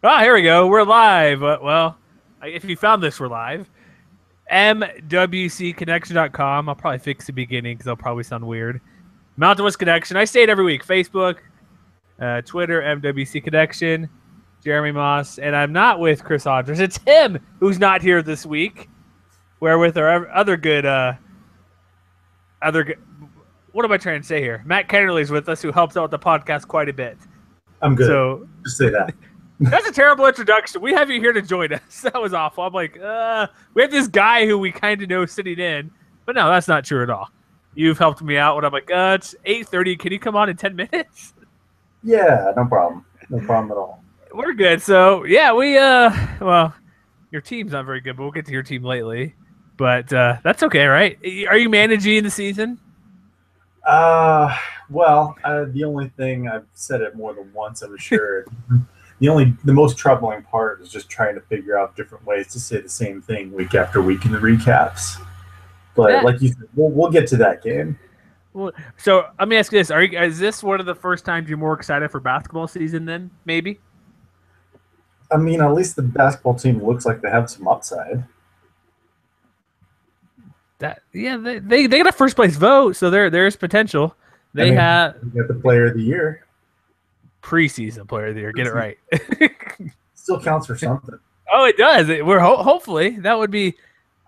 Oh, here we go. We're live. Well, if you found this, we're live. MWCconnection.com. I'll probably fix the beginning because it'll probably sound weird. Mountain West Connection. I say it every week. Facebook, Twitter, MWC Connection, Jeremy Moss. And I'm not with Chris Hodges. It's him who's not here this week. We're with our other good, what am I trying to say here? Matt Kennerly's with us, who helps out with the podcast quite a bit. I'm good. So just say that. That's a terrible introduction. We have you here to join us. That was awful. I'm like, we have this guy who we kind of know sitting in, but no, that's not true at all. You've helped me out when I'm like, it's 8:30. Can you come on in 10 minutes? Yeah, no problem. No problem at all. We're good. So yeah, well, your team's not very good, but we'll get to your team lately. But that's okay, right? Are you managing the season? The only thing, I've said it more than once, I'm sure. The most troubling part is just trying to figure out different ways to say the same thing week after week in the recaps. But like you said, we'll get to that game. Well, so let me ask you this: is this one of the first times you're more excited for basketball season? Then maybe. I mean, at least the basketball team looks like they have some upside. They got a first place vote, so there's potential. They got the player of the year. Preseason player of the year. Get it right. Still counts for something. Oh, it does. We're hopefully that would be.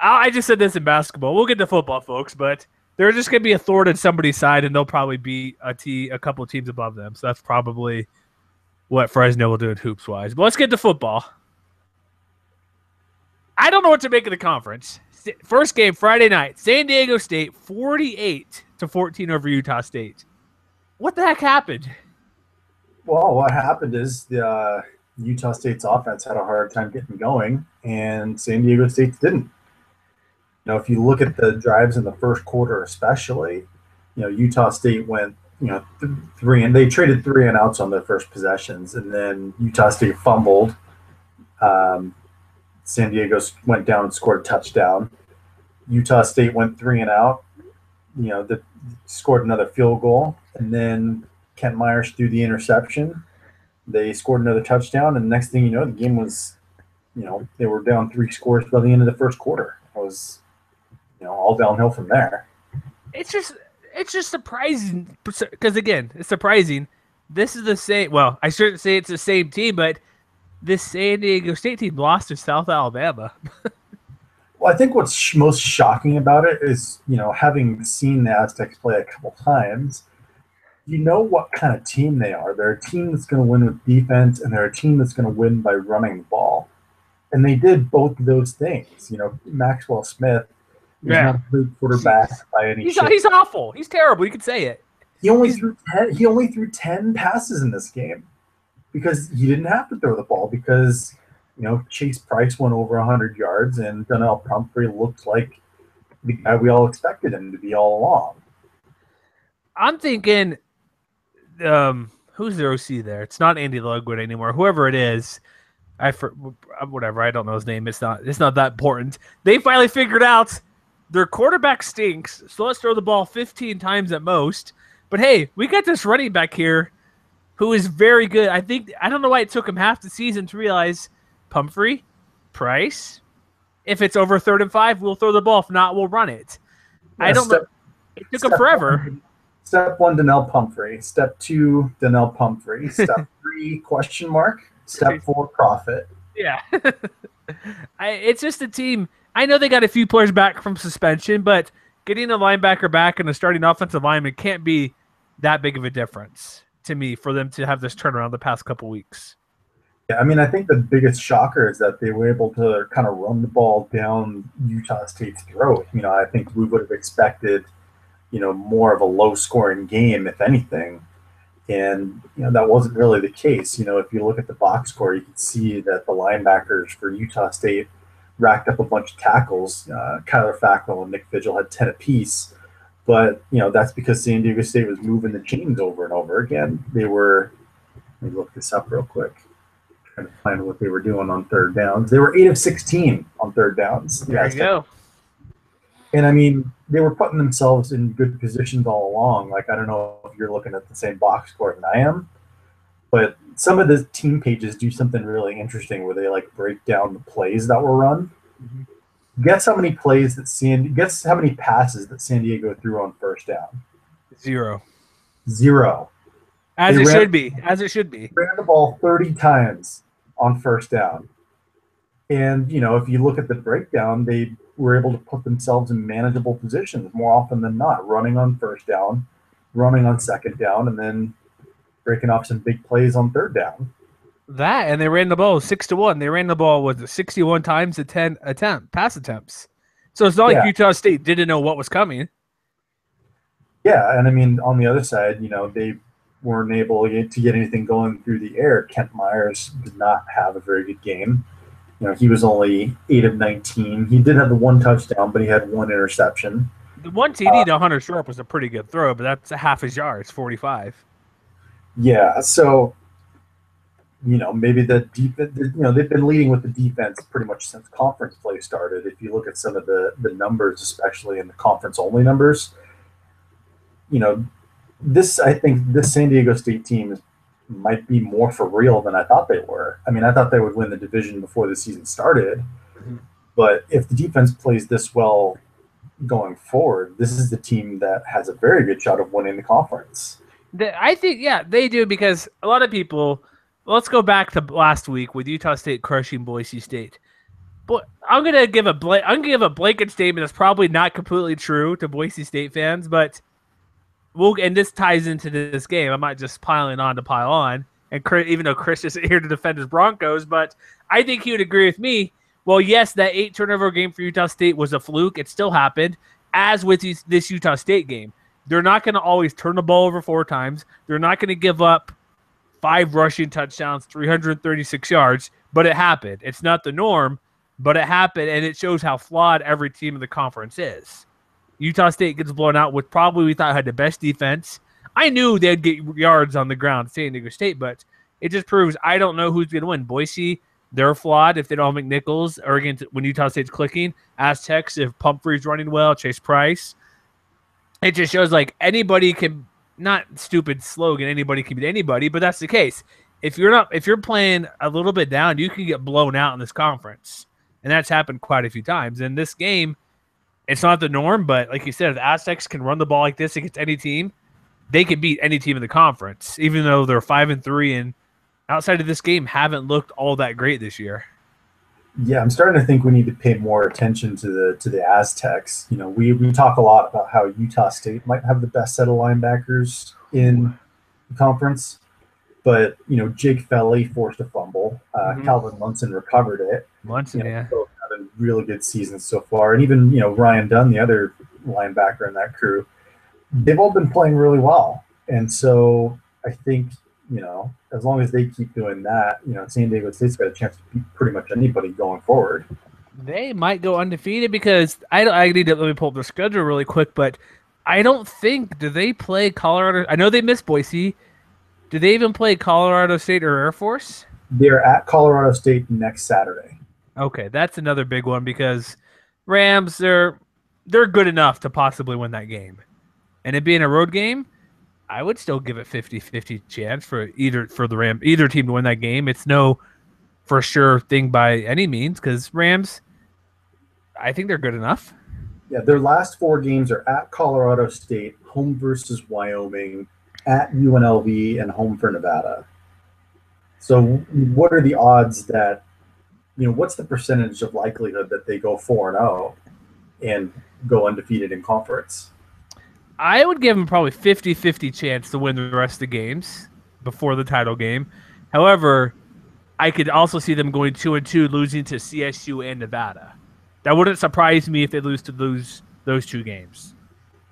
I just said this in basketball. We'll get to football, folks, but they're just going to be a thorn on somebody's side, and they'll probably be a couple of teams above them. So that's probably what Fresno will do in hoops wise. But let's get to football. I don't know what to make of the conference. First game Friday night, San Diego State 48-14 over Utah State. What the heck happened? Well, what happened is the Utah State's offense had a hard time getting going, and San Diego State didn't. If you look at the drives in the first quarter especially, Utah State went, three, and they traded 3 and outs on their first possessions, and then Utah State fumbled. San Diego went down and scored a touchdown. Utah State went 3 and out, scored another field goal, and then Kent Myers threw the interception. They scored another touchdown, and the next thing you know, the game was, they were down 3 scores by the end of the first quarter. It was, all downhill from there. It's just surprising because, again, it's surprising. This is the same. Well, I shouldn't say it's the same team, but this San Diego State team lost to South Alabama. Well, I think what's most shocking about it is, having seen the Aztecs play a couple times, you know what kind of team they are. They're a team that's going to win with defense, and they're a team that's going to win by running the ball. And they did both of those things. Maxwell Smith is not a good quarterback by any shape. He's awful. He's terrible. You could say it. He only threw 10 passes in this game because he didn't have to throw the ball because, Chase Price went over 100 yards, and Donnell Pumphrey looked like the guy we all expected him to be all along. I'm thinking, who's their OC there? It's not Andy Ludwig anymore. Whoever it is, whatever. I don't know his name. It's not that important. They finally figured out their quarterback stinks, so let's throw the ball 15 times at most. But hey, we got this running back here who is very good. I don't know why it took him half the season to realize Pumphrey, Price. If it's over 3rd and 5, we'll throw the ball. If not, we'll run it. Yeah, I don't know. It took him forever. Step 1, Donnell Pumphrey. Step 2, Donnell Pumphrey. Step 3, question mark. Step 4, profit. Yeah. It's just a team. I know they got a few players back from suspension, but getting a linebacker back and a starting offensive lineman can't be that big of a difference to me for them to have this turnaround the past couple weeks. Yeah, I think the biggest shocker is that they were able to kind of run the ball down Utah State's throat. I think we would have expected, more of a low-scoring game, if anything. And, that wasn't really the case. If you look at the box score, you can see that the linebackers for Utah State racked up a bunch of tackles. Kyler Fackrell and Nick Vigil had 10 apiece. But, that's because San Diego State was moving the chains over and over again. They were – let me look this up real quick. Trying to find what they were doing on 3rd downs. They were 8 of 16 on 3rd downs. There you go. And, they were putting themselves in good positions all along. Like, I don't know if you're looking at the same box score that I am, But some of the team pages do something really interesting where they like break down the plays that were run. Guess how many plays that guess how many passes that San Diego threw on first down? 0. 0. As it should be. As it should be. Ran the ball 30 times on first down. And, you know, if you look at the breakdown, they were able to put themselves in manageable positions more often than not, running on first down, running on second down, and then breaking off some big plays on third down. That, and they ran the ball 6-1. They ran the ball with 61 times to 10 pass attempts. So it's not like Utah State didn't know what was coming. Yeah, and I mean, on the other side, you know, they weren't able to get anything going through the air. Kent Myers did not have a very good game. You know, he was only 8 of 19. He did have the 1 touchdown, but he had 1 interception. The 1 TD to Hunter Sharp was a pretty good throw, but that's a half his yards, 45. Yeah, so, you know, maybe the defense, you know, they've been leading with the defense pretty much since conference play started. If you look at some of the numbers, especially in the conference-only numbers, you know, I think this San Diego State team might be more for real than I thought they were. I mean, I thought they would win the division before the season started. But if the defense plays this well going forward, this is the team that has a very good shot of winning the conference. I think, yeah, they do, because a lot of people – let's go back to last week with Utah State crushing Boise State. But I'm gonna give a blanket statement that's probably not completely true to Boise State fans, but – and this ties into this game. I'm not just piling on to pile on. And even though Chris isn't here to defend his Broncos, but I think he would agree with me. Well, yes, that 8 turnover game for Utah State was a fluke. It still happened, as with this Utah State game. They're not going to always turn the ball over 4 times. They're not going to give up 5 rushing touchdowns, 336 yards, but it happened. It's not the norm, but it happened, and it shows how flawed every team in the conference is. Utah State gets blown out with probably we thought had the best defense. I knew they'd get yards on the ground, San Diego State, but it just proves I don't know who's going to win. Boise, they're flawed if they don't have McNichols, or against when Utah State's clicking. Aztecs, if Pumphrey's running well, Chase Price. It just shows like anybody can, not stupid slogan, anybody can beat anybody, but that's the case. If you're playing a little bit down, you can get blown out in this conference. And that's happened quite a few times. In this game, it's not the norm, but like you said, if the Aztecs can run the ball like this against any team, they can beat any team in the conference, even though they're 5-3 and outside of this game haven't looked all that great this year. Yeah, I'm starting to think we need to pay more attention to the Aztecs. You know, we talk a lot about how Utah State might have the best set of linebackers in the conference, but you know, Jake Felly forced a fumble. Calvin Munson recovered it. Munson, yeah. Both having really good seasons so far, and even Ryan Dunn, the other linebacker in that crew, they've all been playing really well. And so I think as long as they keep doing that, San Diego State's got a chance to beat pretty much anybody going forward. They might go undefeated because I need to let me pull up their schedule really quick, but I don't think, do they play Colorado? I know they missed Boise. Do they even play Colorado State or Air Force? They're at Colorado State next Saturday. Okay, that's another big one because Rams, they're good enough to possibly win that game. And it being a road game, I would still give it 50-50 chance for either team to win that game. It's no for sure thing by any means because Rams, I think they're good enough. Yeah, their last 4 games are at Colorado State, home versus Wyoming, at UNLV, and home for Nevada. So what are the odds that, what's the percentage of likelihood that they go 4-0 and go undefeated in conference? I would give them probably 50-50 chance to win the rest of the games before the title game. However, I could also see them going 2-2, losing to CSU and Nevada. That wouldn't surprise me if they lose those 2 games.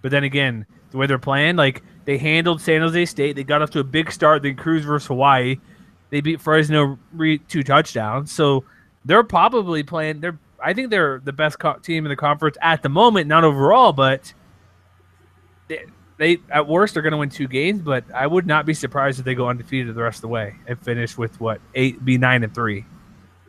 But then again, the way they're playing, like they handled San Jose State, they got off to a big start, then cruised versus Hawaii. They beat Fresno 2 touchdowns. So they're probably playing. I think they're the best team in the conference at the moment, not overall, but they at worst are going to win 2 games. But I would not be surprised if they go undefeated the rest of the way and finish with 9-3.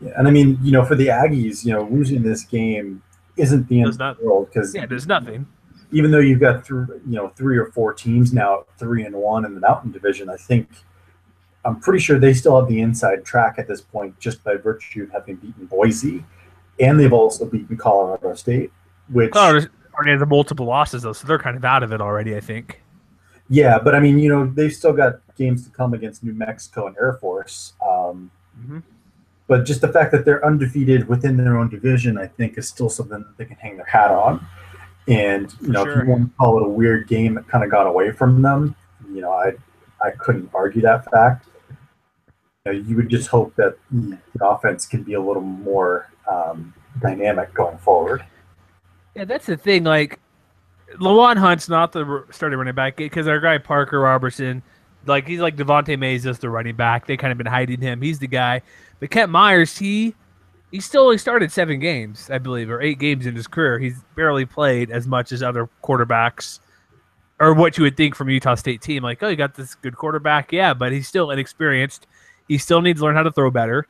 Yeah, and I mean, for the Aggies, losing this game isn't the end of the world because there's nothing. Even though you've got 3 or 4 teams now 3-1 in the Mountain Division, I think I'm pretty sure they still have the inside track at this point just by virtue of having beaten Boise. And they've also beaten Colorado State, which Colorado already has multiple losses though, so they're kind of out of it already, I think. yeah, but I mean, they've still got games to come against New Mexico and Air Force. Mm-hmm. But just the fact that they're undefeated within their own division, I think, is still something that they can hang their hat on. And if you want to call it a weird game that kind of got away from them, I couldn't argue that fact. You would just hope that the offense can be a little more dynamic going forward. Yeah, that's the thing. Like, Lawan Hunt's not the starting running back because our guy Parker Robertson, like he's like Devontae Mays is the running back. They kind of been hiding him. He's the guy. But Kent Myers, he still only started 7 games, I believe, or 8 games in his career. He's barely played as much as other quarterbacks, or what you would think from a Utah State team. Like, oh, you got this good quarterback, yeah, but he's still inexperienced. He still needs to learn how to throw better.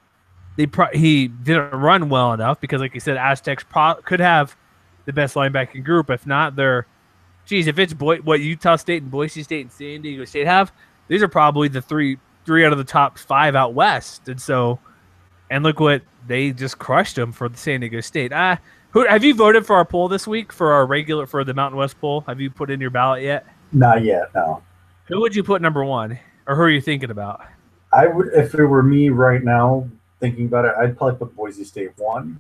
He didn't run well enough because, like you said, Aztecs could have the best linebacking group. If not, if it's what Utah State and Boise State and San Diego State have, these are probably the three out of the top 5 out west. And look what they just crushed them for the San Diego State. Have you voted for our poll this week for the Mountain West poll? Have you put in your ballot yet? Not yet, no. Who would you put number 1, or who are you thinking about? I would, if it were me right now thinking about it, I'd probably put Boise State 1.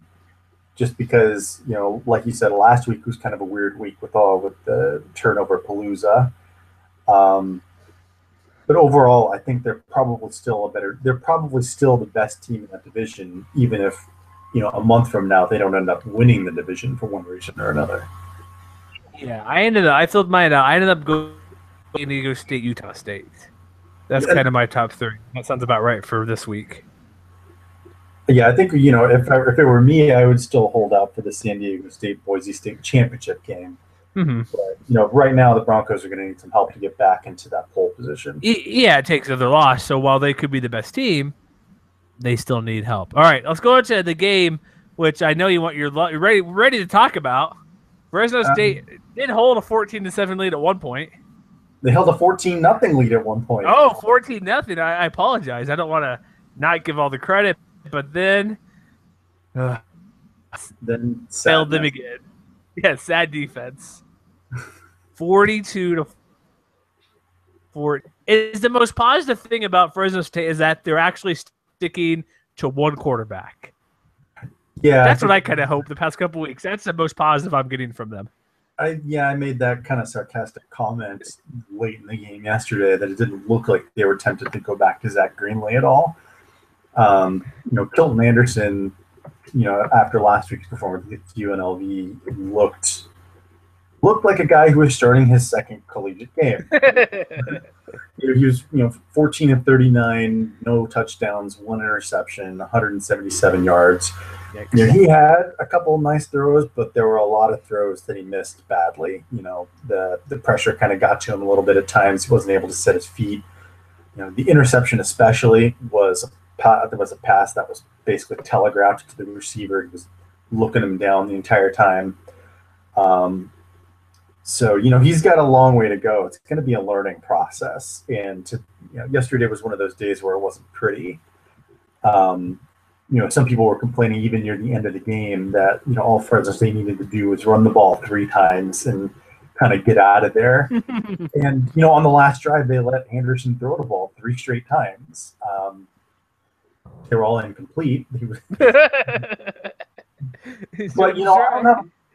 Just because, like you said, last week was kind of a weird week with the turnover palooza. But overall, I think they're probably still the best team in that division, even if, a month from now they don't end up winning the division for one reason or another. Yeah, I filled mine out. I ended up going to San Diego State, Utah State. That's kind of my top 3. That sounds about right for this week. Yeah, I think, if it were me, I would still hold out for the San Diego State Boise State championship game. Mm-hmm. But, right now the Broncos are going to need some help to get back into that pole position. Yeah, it takes another loss. So while they could be the best team, they still need help. All right, let's go into the game, which I know you're ready to talk about. Fresno State did hold a 14-7 lead at one point. They held a 14-0 lead at one point. Oh, 14-0. I apologize. I don't want to not give all the credit, but then failed them again. Yeah, sad defense. 42-4 is the most positive thing about Fresno State is that they're actually sticking to one quarterback. Yeah, that's what I kind of hope the past couple of weeks. That's the most positive I'm getting from them. I made that kind of sarcastic comment late in the game yesterday that it didn't look like they were tempted to go back to Zach Greenley at all. Kilton Anderson, after last week's performance against UNLV, looked like a guy who was starting his second collegiate game. He was, 14 of 39, no touchdowns, 1 interception, 177 yards. He had a couple of nice throws, but there were a lot of throws that he missed badly. The pressure kind of got to him a little bit at times. He wasn't able to set his feet. The interception especially was a pass that was basically telegraphed to the receiver. He was looking him down the entire time. So, he's got a long way to go. It's going to be a learning process. And yesterday was one of those days where it wasn't pretty. Some people were complaining even near the end of the game that, all Fresno State needed to do was run the ball 3 times and kind of get out of there. And, on the last drive, they let Anderson throw the ball 3 straight times. They were all incomplete. But,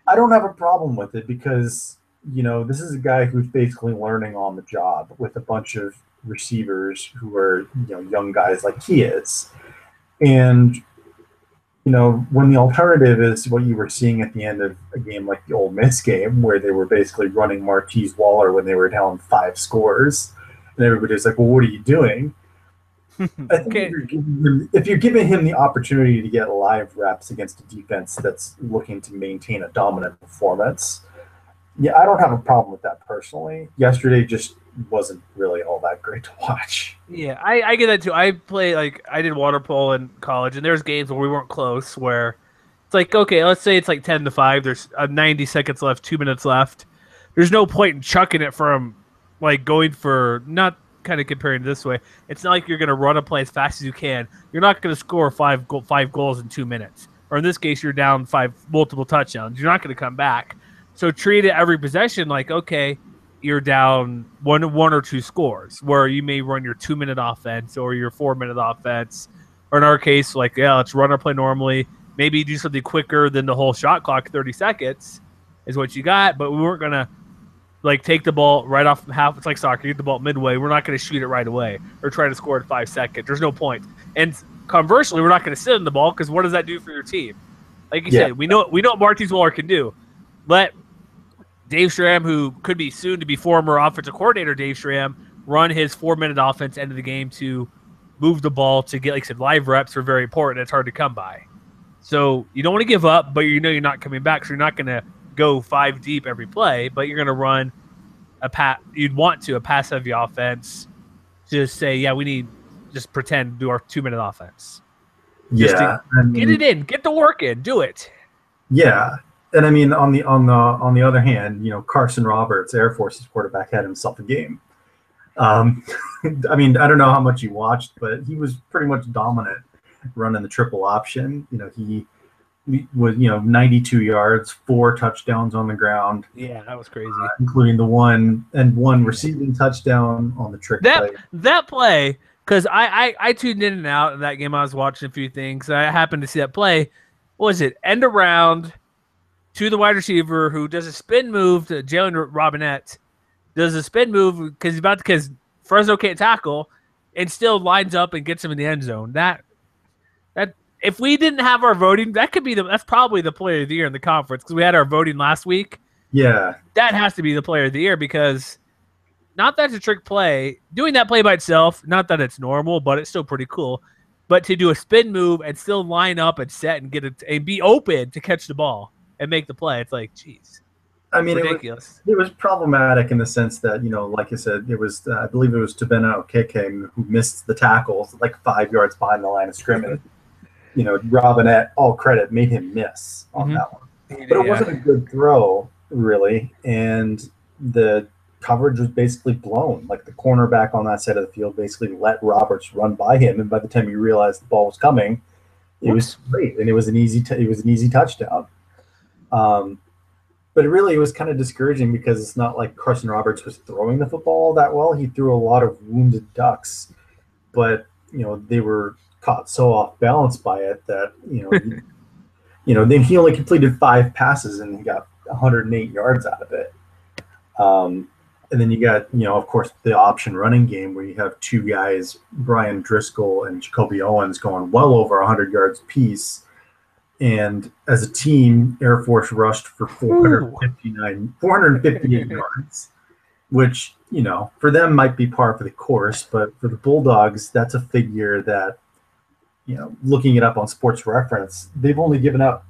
I don't have a problem with it because, this is a guy who's basically learning on the job with a bunch of receivers who are, young guys like he is. And, when the alternative is what you were seeing at the end of a game like the Ole Miss game, where they were basically running Marquise Waller when they were down 5 scores, and everybody was like, well, what are you doing? I think if you're giving him the opportunity to get live reps against a defense that's looking to maintain a dominant performance, I don't have a problem with that personally. Yesterday just wasn't really all that great to watch. Yeah, I get that too. I did water polo in college, and there's games where we weren't close, where it's like, okay, let's say it's like 10-5. There's 90 seconds left, 2 minutes left. There's no point in chucking it from, going for not kind of comparing it this way. It's not like you're going to run a play as fast as you can. You're not going to score five goals in 2 minutes. Or in this case, you're down 5 multiple touchdowns. You're not going to come back. So treat it every possession like, okay, you're down one or two scores, where you may run your 2-minute offense or your 4-minute offense. Or in our case, like, yeah, let's run our play normally. Maybe do something quicker than the whole shot clock, 30 seconds is what you got. But we weren't going to, like, take the ball right off half. It's like soccer. You get the ball midway. We're not going to shoot it right away or try to score in 5 seconds. There's no point. And conversely, we're not going to sit on the ball, because what does that do for your team? Like you said, we know what Martins Waller can do. Let Dave Schramm, who could be soon to be former offensive coordinator Dave Schramm, run his 4-minute offense end of the game to move the ball to get, like I said, live reps are very important. It's hard to come by. So you don't want to give up, but you know you're not coming back, so you're not going to go 5 deep every play, but you're going to run a pass-heavy offense. Just say, yeah, we need just pretend to do our 2-minute offense. Yeah, get it in, get the work in, do it. Yeah, and I mean, on the other hand, you know, Carson Roberts, Air Force's quarterback, had himself a game. I mean, I don't know how much you watched, but he was pretty much dominant running the triple option. You know, he was, 92 yards, 4 touchdowns on the ground. Yeah, that was crazy, including the one receiving touchdown on the trick play. That play, because I tuned in and out in that game. I was watching a few things. I happened to see that play. What was it? End around to the wide receiver, who does a spin move to Jalen Robinette. Does a spin move because Fresno can't tackle, and still lines up and gets him in the end zone. That if we didn't have our voting, that's probably the player of the year in the conference, because we had our voting last week. Yeah, that has to be the player of the year, because not that it's a trick play. Doing that play by itself, not that it's normal, but it's still pretty cool. But to do a spin move and still line up and set and get it and be open to catch the ball and make the play, it's like, geez. I mean, ridiculous. It was problematic in the sense that, like I said, it was I believe it was Tabena Okeke who missed the tackles like 5 yards behind the line of scrimmage. Robinette, all credit, made him miss on that one. But it wasn't a good throw, really, and the coverage was basically blown. Like, the cornerback on that side of the field basically let Roberts run by him, and by the time he realized the ball was coming, it was great, and it was an easy touchdown. But it was kind of discouraging, because it's not like Carson Roberts was throwing the football that well. He threw a lot of wounded ducks, but they were caught so off balance by it that then he only completed 5 passes and he got 108 yards out of it. And then you got of course the option running game, where you have 2 guys, Brian Driscoll and Jacoby Owens, going well over 100 yards apiece. And as a team, Air Force rushed for 458 yards, which, for them might be par for the course, but for the Bulldogs, that's a figure that, looking it up on Sports Reference, they've only given up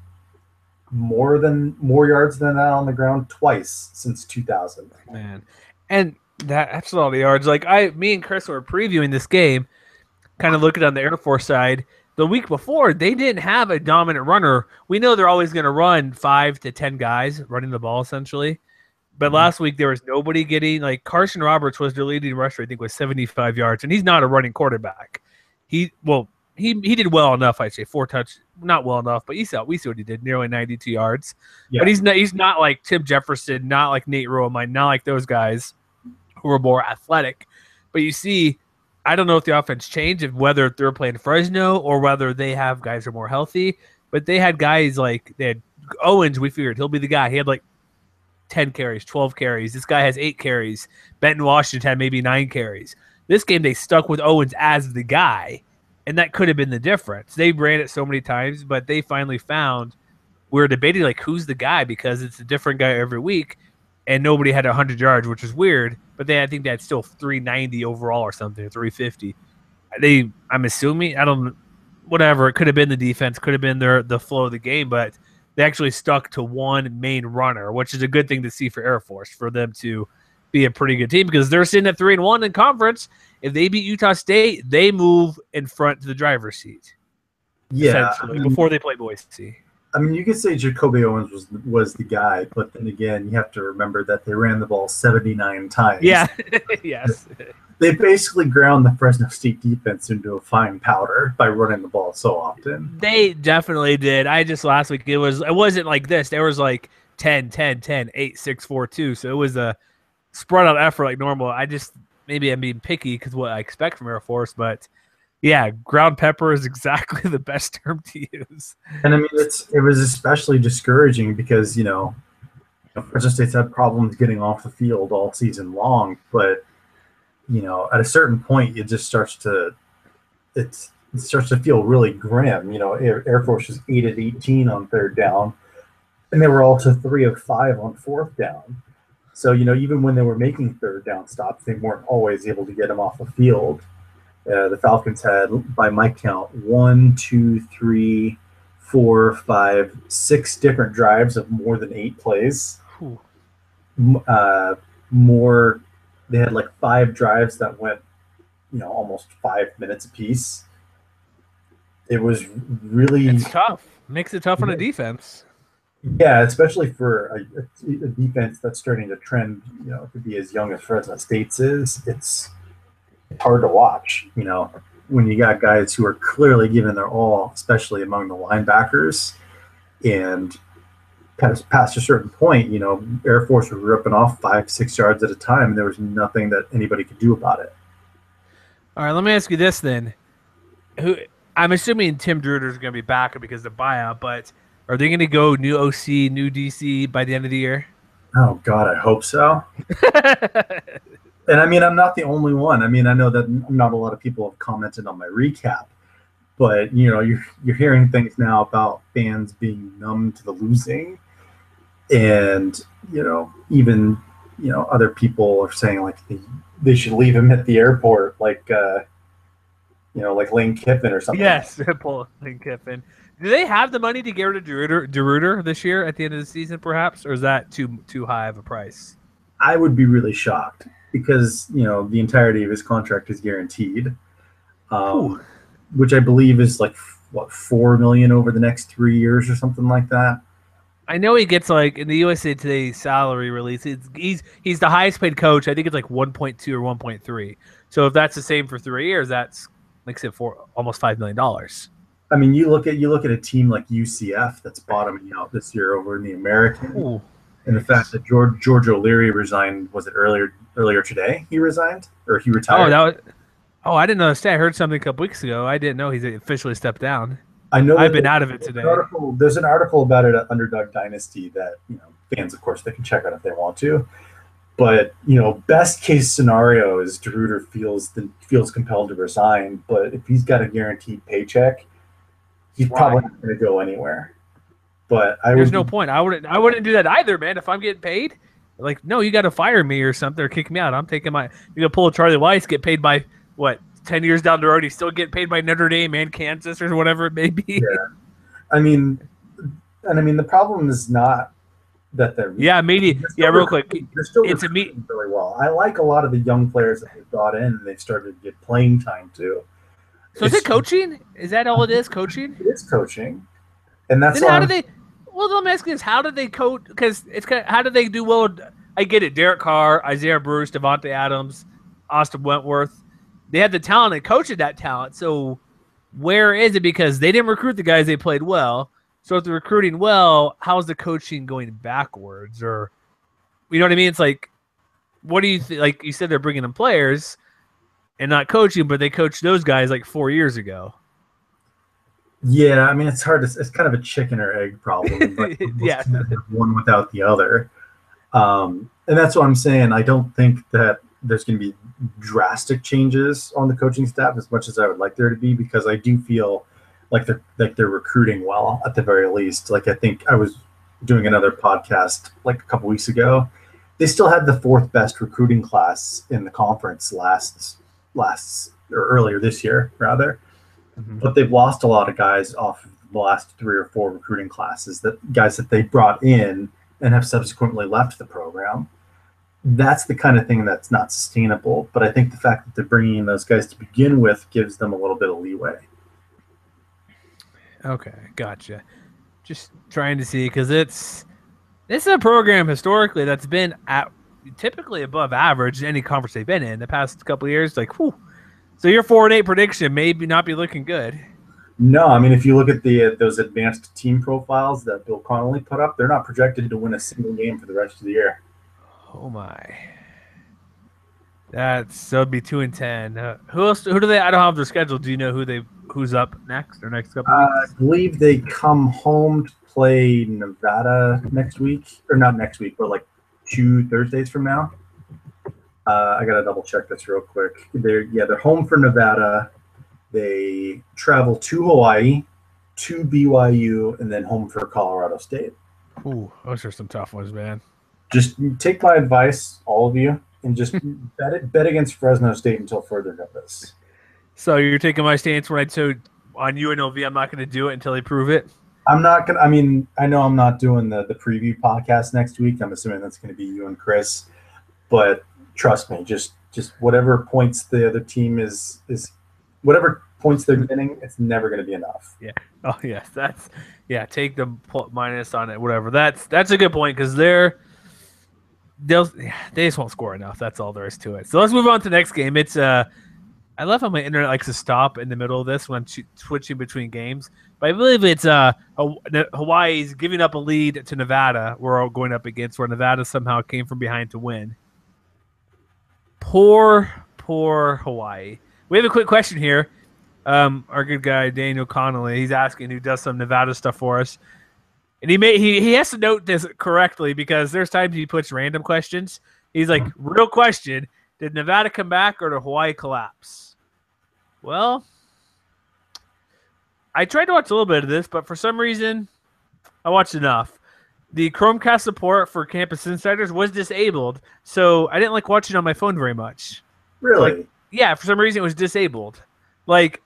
more yards than that on the ground twice since 2000. Man, and that's all the yards. Like, me and Chris were previewing this game, kind of looking on the Air Force side. The week before, they didn't have a dominant runner. We know they're always going to run 5 to 10 guys running the ball, essentially. But last week, there was nobody getting, like, Carson Roberts was their leading rusher, I think, with 75 yards, and he's not a running quarterback. He did well enough, I'd say. 4 touch, not well enough, but we see what he did, nearly 92 yards. Yeah. But he's not like Tim Jefferson, not like Nate Romine, not like those guys who are more athletic. But you see, I don't know if the offense changed, if whether they're playing Fresno or whether they have guys who are more healthy. But they had guys like, they had Owens, we figured he'll be the guy. He had like 10 carries, 12 carries. This guy has 8 carries. Benton Washington had maybe 9 carries. This game, they stuck with Owens as the guy, and that could have been the difference. They ran it so many times, but they finally found, we were debating, like, who's the guy, because it's a different guy every week, and nobody had 100 yards, which is weird. But I think they had still 390 overall or something, 350. I'm assuming, whatever. It could have been the defense, could have been the flow of the game, but they actually stuck to one main runner, which is a good thing to see for Air Force, for them to be a pretty good team, because they're sitting at 3-1 in conference. If they beat Utah State, they move in front to the driver's seat. Yeah, before they play Boise. I mean, you could say Jacoby Owens was the guy, but then again, you have to remember that they ran the ball 79 times. Yeah, yes. They basically ground the Fresno State defense into a fine powder by running the ball so often. They definitely did. I just last week it wasn't like this. There was like 10, 10, 10, 8, 6, 4, 2. So it was a spread out effort like normal. Maybe I'm being picky because what I expect from Air Force, but yeah, ground pepper is exactly the best term to use. And I mean, it was especially discouraging because Fresno State's had problems getting off the field all season long, but at a certain point, it starts to feel really grim. Air Force was 8 of 18 on third down, and they were also 3 of 5 on fourth down. So even when they were making third down stops, they weren't always able to get them off the field. The Falcons had, by my count, 1, 2, 3, 4, 5, 6 different drives of more than 8 plays. They had like 5 drives that went, almost 5 minutes apiece. It was really tough. Makes it tough on a defense. Yeah, especially for a defense that's starting to trend, to be as young as Fresno State's is. It's hard to watch, when you got guys who are clearly giving their all, especially among the linebackers. And past a certain point, Air Force was ripping off 5-6 yards at a time, and there was nothing that anybody could do about it. All right, let me ask you this then. I'm assuming Tim Druder is going to be back because of the buyout, but are they going to go new OC, new DC by the end of the year? Oh, God, I hope so. And I mean, I'm not the only one. I mean, I know that not a lot of people have commented on my recap, but you're hearing things now about fans being numb to the losing, and even other people are saying like they should leave him at the airport, like like Lane Kiffin or something. Yes, Lane Kiffin. Do they have the money to get rid of DeRuyter this year at the end of the season, perhaps, or is that too high of a price? I would be really shocked because the entirety of his contract is guaranteed, which I believe is like $4 million over the next 3 years or something like that. I know he gets like in the USA Today salary release. He's the highest paid coach. I think it's like 1.2 or 1.3. So if that's the same for 3 years, that's makes it for almost $5 million. I mean, you look at a team like UCF that's bottoming out this year over in the American. Ooh. And the fact that George O'Leary resigned, was it earlier today? He resigned or he retired? I didn't know that. I heard something a couple weeks ago. I didn't know he's officially stepped down. I know I've been out of it today. There's an article about it at Underdog Dynasty that fans, of course, they can check out if they want to. But best case scenario is DeRuyter feels compelled to resign. But if he's got a guaranteed paycheck, he's probably not going to go anywhere. But there's no point. I wouldn't do that either, man. If I'm getting paid, like, no, you got to fire me or something or kick me out. I'm taking you gonna pull a Charlie Weiss, get paid by what? 10 years down the road, he's still getting paid by Notre Dame and Kansas or whatever it may be. Yeah. I mean, the problem is not that they're real quick. They're still recruiting really well. I like a lot of the young players that they've brought in and they've started to get playing time too. So is it coaching? Is that all it is? Coaching? It is coaching, and that's then how do they? Well, let me ask you this: how do they coach? Because how do they do well? I get it. Derek Carr, Isaiah Bruce, Devontae Adams, Austin Wentworth. They had the talent and coached that talent. So where is it? Because they didn't recruit the guys they played well. So if they're recruiting well, how's the coaching going backwards? Or, you know what I mean? It's like, what do you think? Like you said, they're bringing in players and not coaching, but they coached those guys like 4 years ago. Yeah, I mean, it's hard. It's kind of a chicken or egg problem. Like yeah, one without the other. And that's what I'm saying. I don't think that there's going to be drastic changes on the coaching staff as much as I would like there to be, because I do feel like they're recruiting well at the very least. Like I think I was doing another podcast like a couple weeks ago. They still had the 4th best recruiting class in the conference earlier this year rather. Mm-hmm. But they've lost a lot of guys off of the last 3 or 4 recruiting classes, guys that they brought in and have subsequently left the program. That's the kind of thing that's not sustainable. But I think the fact that they're bringing in those guys to begin with gives them a little bit of leeway. Okay, gotcha. Just trying to see because it's a program historically that's been typically above average in any conference they've been in the past couple of years. Like, whew. So your 4-8 prediction may not be looking good. No, I mean, if you look at those advanced team profiles that Bill Connolly put up, they're not projected to win a single game for the rest of the year. Oh my. It'd be 2-10. Who else? Who do they? I don't have their schedule. Do you know who's up next or next couple weeks? I believe they come home to play Nevada next week, or not next week, but like 2 Thursdays from now. I gotta double check this real quick. They're home for Nevada. They travel to Hawaii, to BYU, and then home for Colorado State. Ooh, those are some tough ones, man. Just take my advice, all of you, and just bet against Fresno State until further notice. So you're taking my stance when I told on UNLV I'm not going to do it until they prove it? I'm not going to – I mean, I know I'm not doing the preview podcast next week. I'm assuming that's going to be you and Chris. But trust me, just whatever points the other team is whatever points they're getting, it's never going to be enough. Yeah. Oh, yes. Take the minus on it, whatever. That's a good point because they just won't score enough. That's all there is to it. So let's move on to the next game. It's I love how my internet likes to stop in the middle of this when switching between games. But I believe it's Hawaii's giving up a lead to Nevada. We're all going up against where Nevada somehow came from behind to win. Poor Hawaii. We have a quick question here. Our good guy Daniel Connolly, he's asking who does some Nevada stuff for us. And he has to note this correctly because there's times he puts random questions. He's like, real question, did Nevada come back or did Hawaii collapse? Well, I tried to watch a little bit of this, but for some reason, I watched enough. The Chromecast support for Campus Insiders was disabled, so I didn't like watching on my phone very much. Really? Yeah, for some reason it was disabled. Like,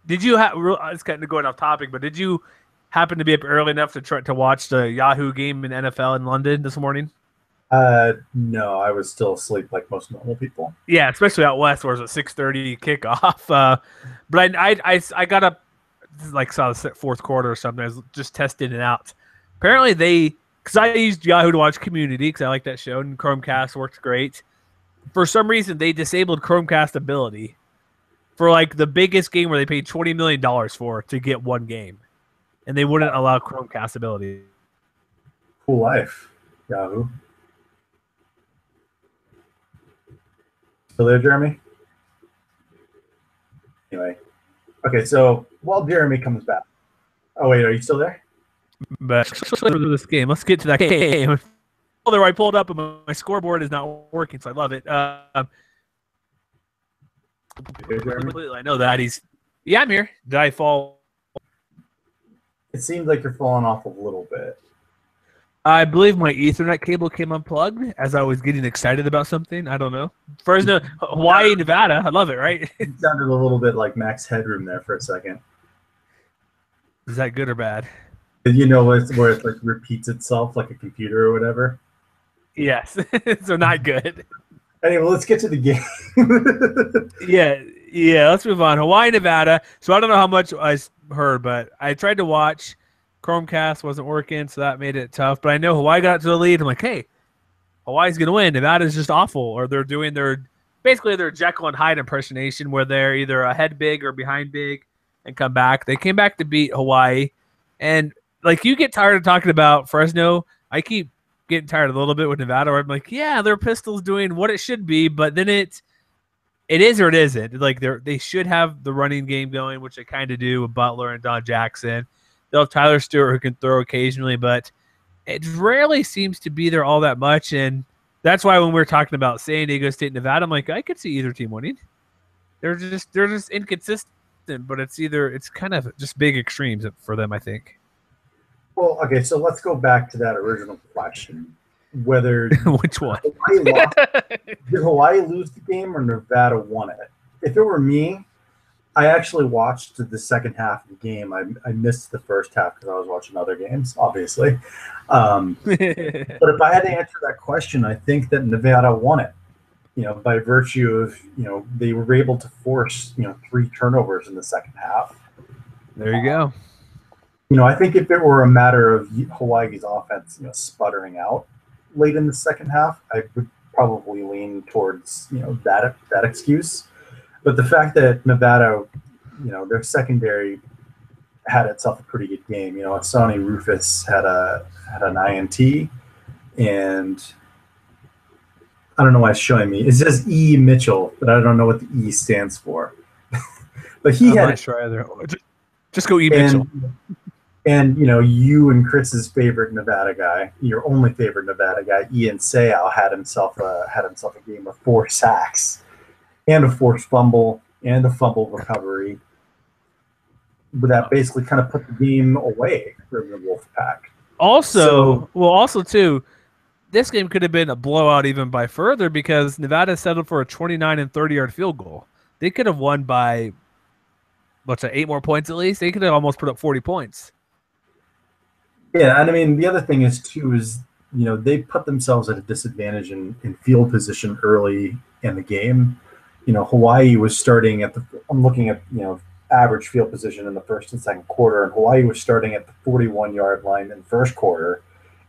did you have? It's kind of going off topic, but did you happen to be up early enough to try to watch the Yahoo game in NFL in London this morning? No, I was still asleep like most normal people. Yeah, especially out west where it was a 6:30 kickoff. But I got up, like saw the fourth quarter or something. I was just testing it out. Apparently because I used Yahoo to watch Community because I like that show and Chromecast works great. For some reason, they disabled Chromecast ability for like the biggest game where they paid $20 million for to get one game, and they wouldn't allow Chromecast ability. Cool life, Yahoo. Still there, Jeremy? Anyway. Okay, so while Jeremy comes back. Oh, wait, are you still there? But for this game, let's get to that game. Although I pulled up and my scoreboard is not working, so I love it. I know that I'm here. Did I fall? It seems like you're falling off a little bit. I believe my Ethernet cable came unplugged as I was getting excited about something. I don't know. Fresno, Hawaii, Nevada. I love it, right? It sounded a little bit like Max Headroom there for a second. Is that good or bad? You know where it like repeats itself like a computer or whatever? Yes. So not good. Anyway, let's get to the game. Yeah, let's move on. Hawaii, Nevada. So I don't know how much I heard, but I tried to watch. Chromecast wasn't working, so that made it tough. But I know Hawaii got to the lead. I'm like, hey, Hawaii's going to win. Nevada's just awful. Or they're doing their Jekyll and Hyde impersonation where they're either ahead big or behind big and come back. They came back to beat Hawaii. And, like, you get tired of talking about Fresno. I keep getting tired a little bit with Nevada where I'm like, yeah, their pistol's doing what it should be, but then it is or it isn't. Like, they should have the running game going, which they kind of do with Butler and Don Jackson. They'll have Tyler Stewart who can throw occasionally, but it rarely seems to be there all that much. And that's why when we're talking about San Diego State, Nevada, I'm like, I could see either team winning. They're just inconsistent, but it's kind of just big extremes for them, I think. Well, okay, so let's go back to that original question. Whether which one? Did Hawaii lose the game or Nevada won it? If it were me, I actually watched the second half of the game. I missed the first half because I was watching other games, obviously. But if I had to answer that question, I think that Nevada won it. By virtue of they were able to force 3 turnovers in the second half. There you go. I think if it were a matter of Hawaii's offense, sputtering out late in the second half, I would probably lean towards, that excuse. But the fact that Nevada, their secondary had itself a pretty good game. Asani Rufus had an INT, and I don't know why it's showing me. It says E Mitchell, but I don't know what the E stands for. But I'm not sure either. Just go E Mitchell. And you and Chris's favorite Nevada guy, your only favorite Nevada guy, Ian Seau, had himself a game of 4 sacks and a forced fumble and a fumble recovery. But that basically kind of put the game away for the Wolfpack. Also too, this game could have been a blowout even by further because Nevada settled for a 29 and 30-yard field goal. They could have won by 8 more points at least. They could have almost put up 40 points. Yeah, and I mean the other thing is they put themselves at a disadvantage in field position early in the game. Hawaii was starting at I'm looking at average field position in the first and second quarter, and Hawaii was starting at the 41-yard line in the first quarter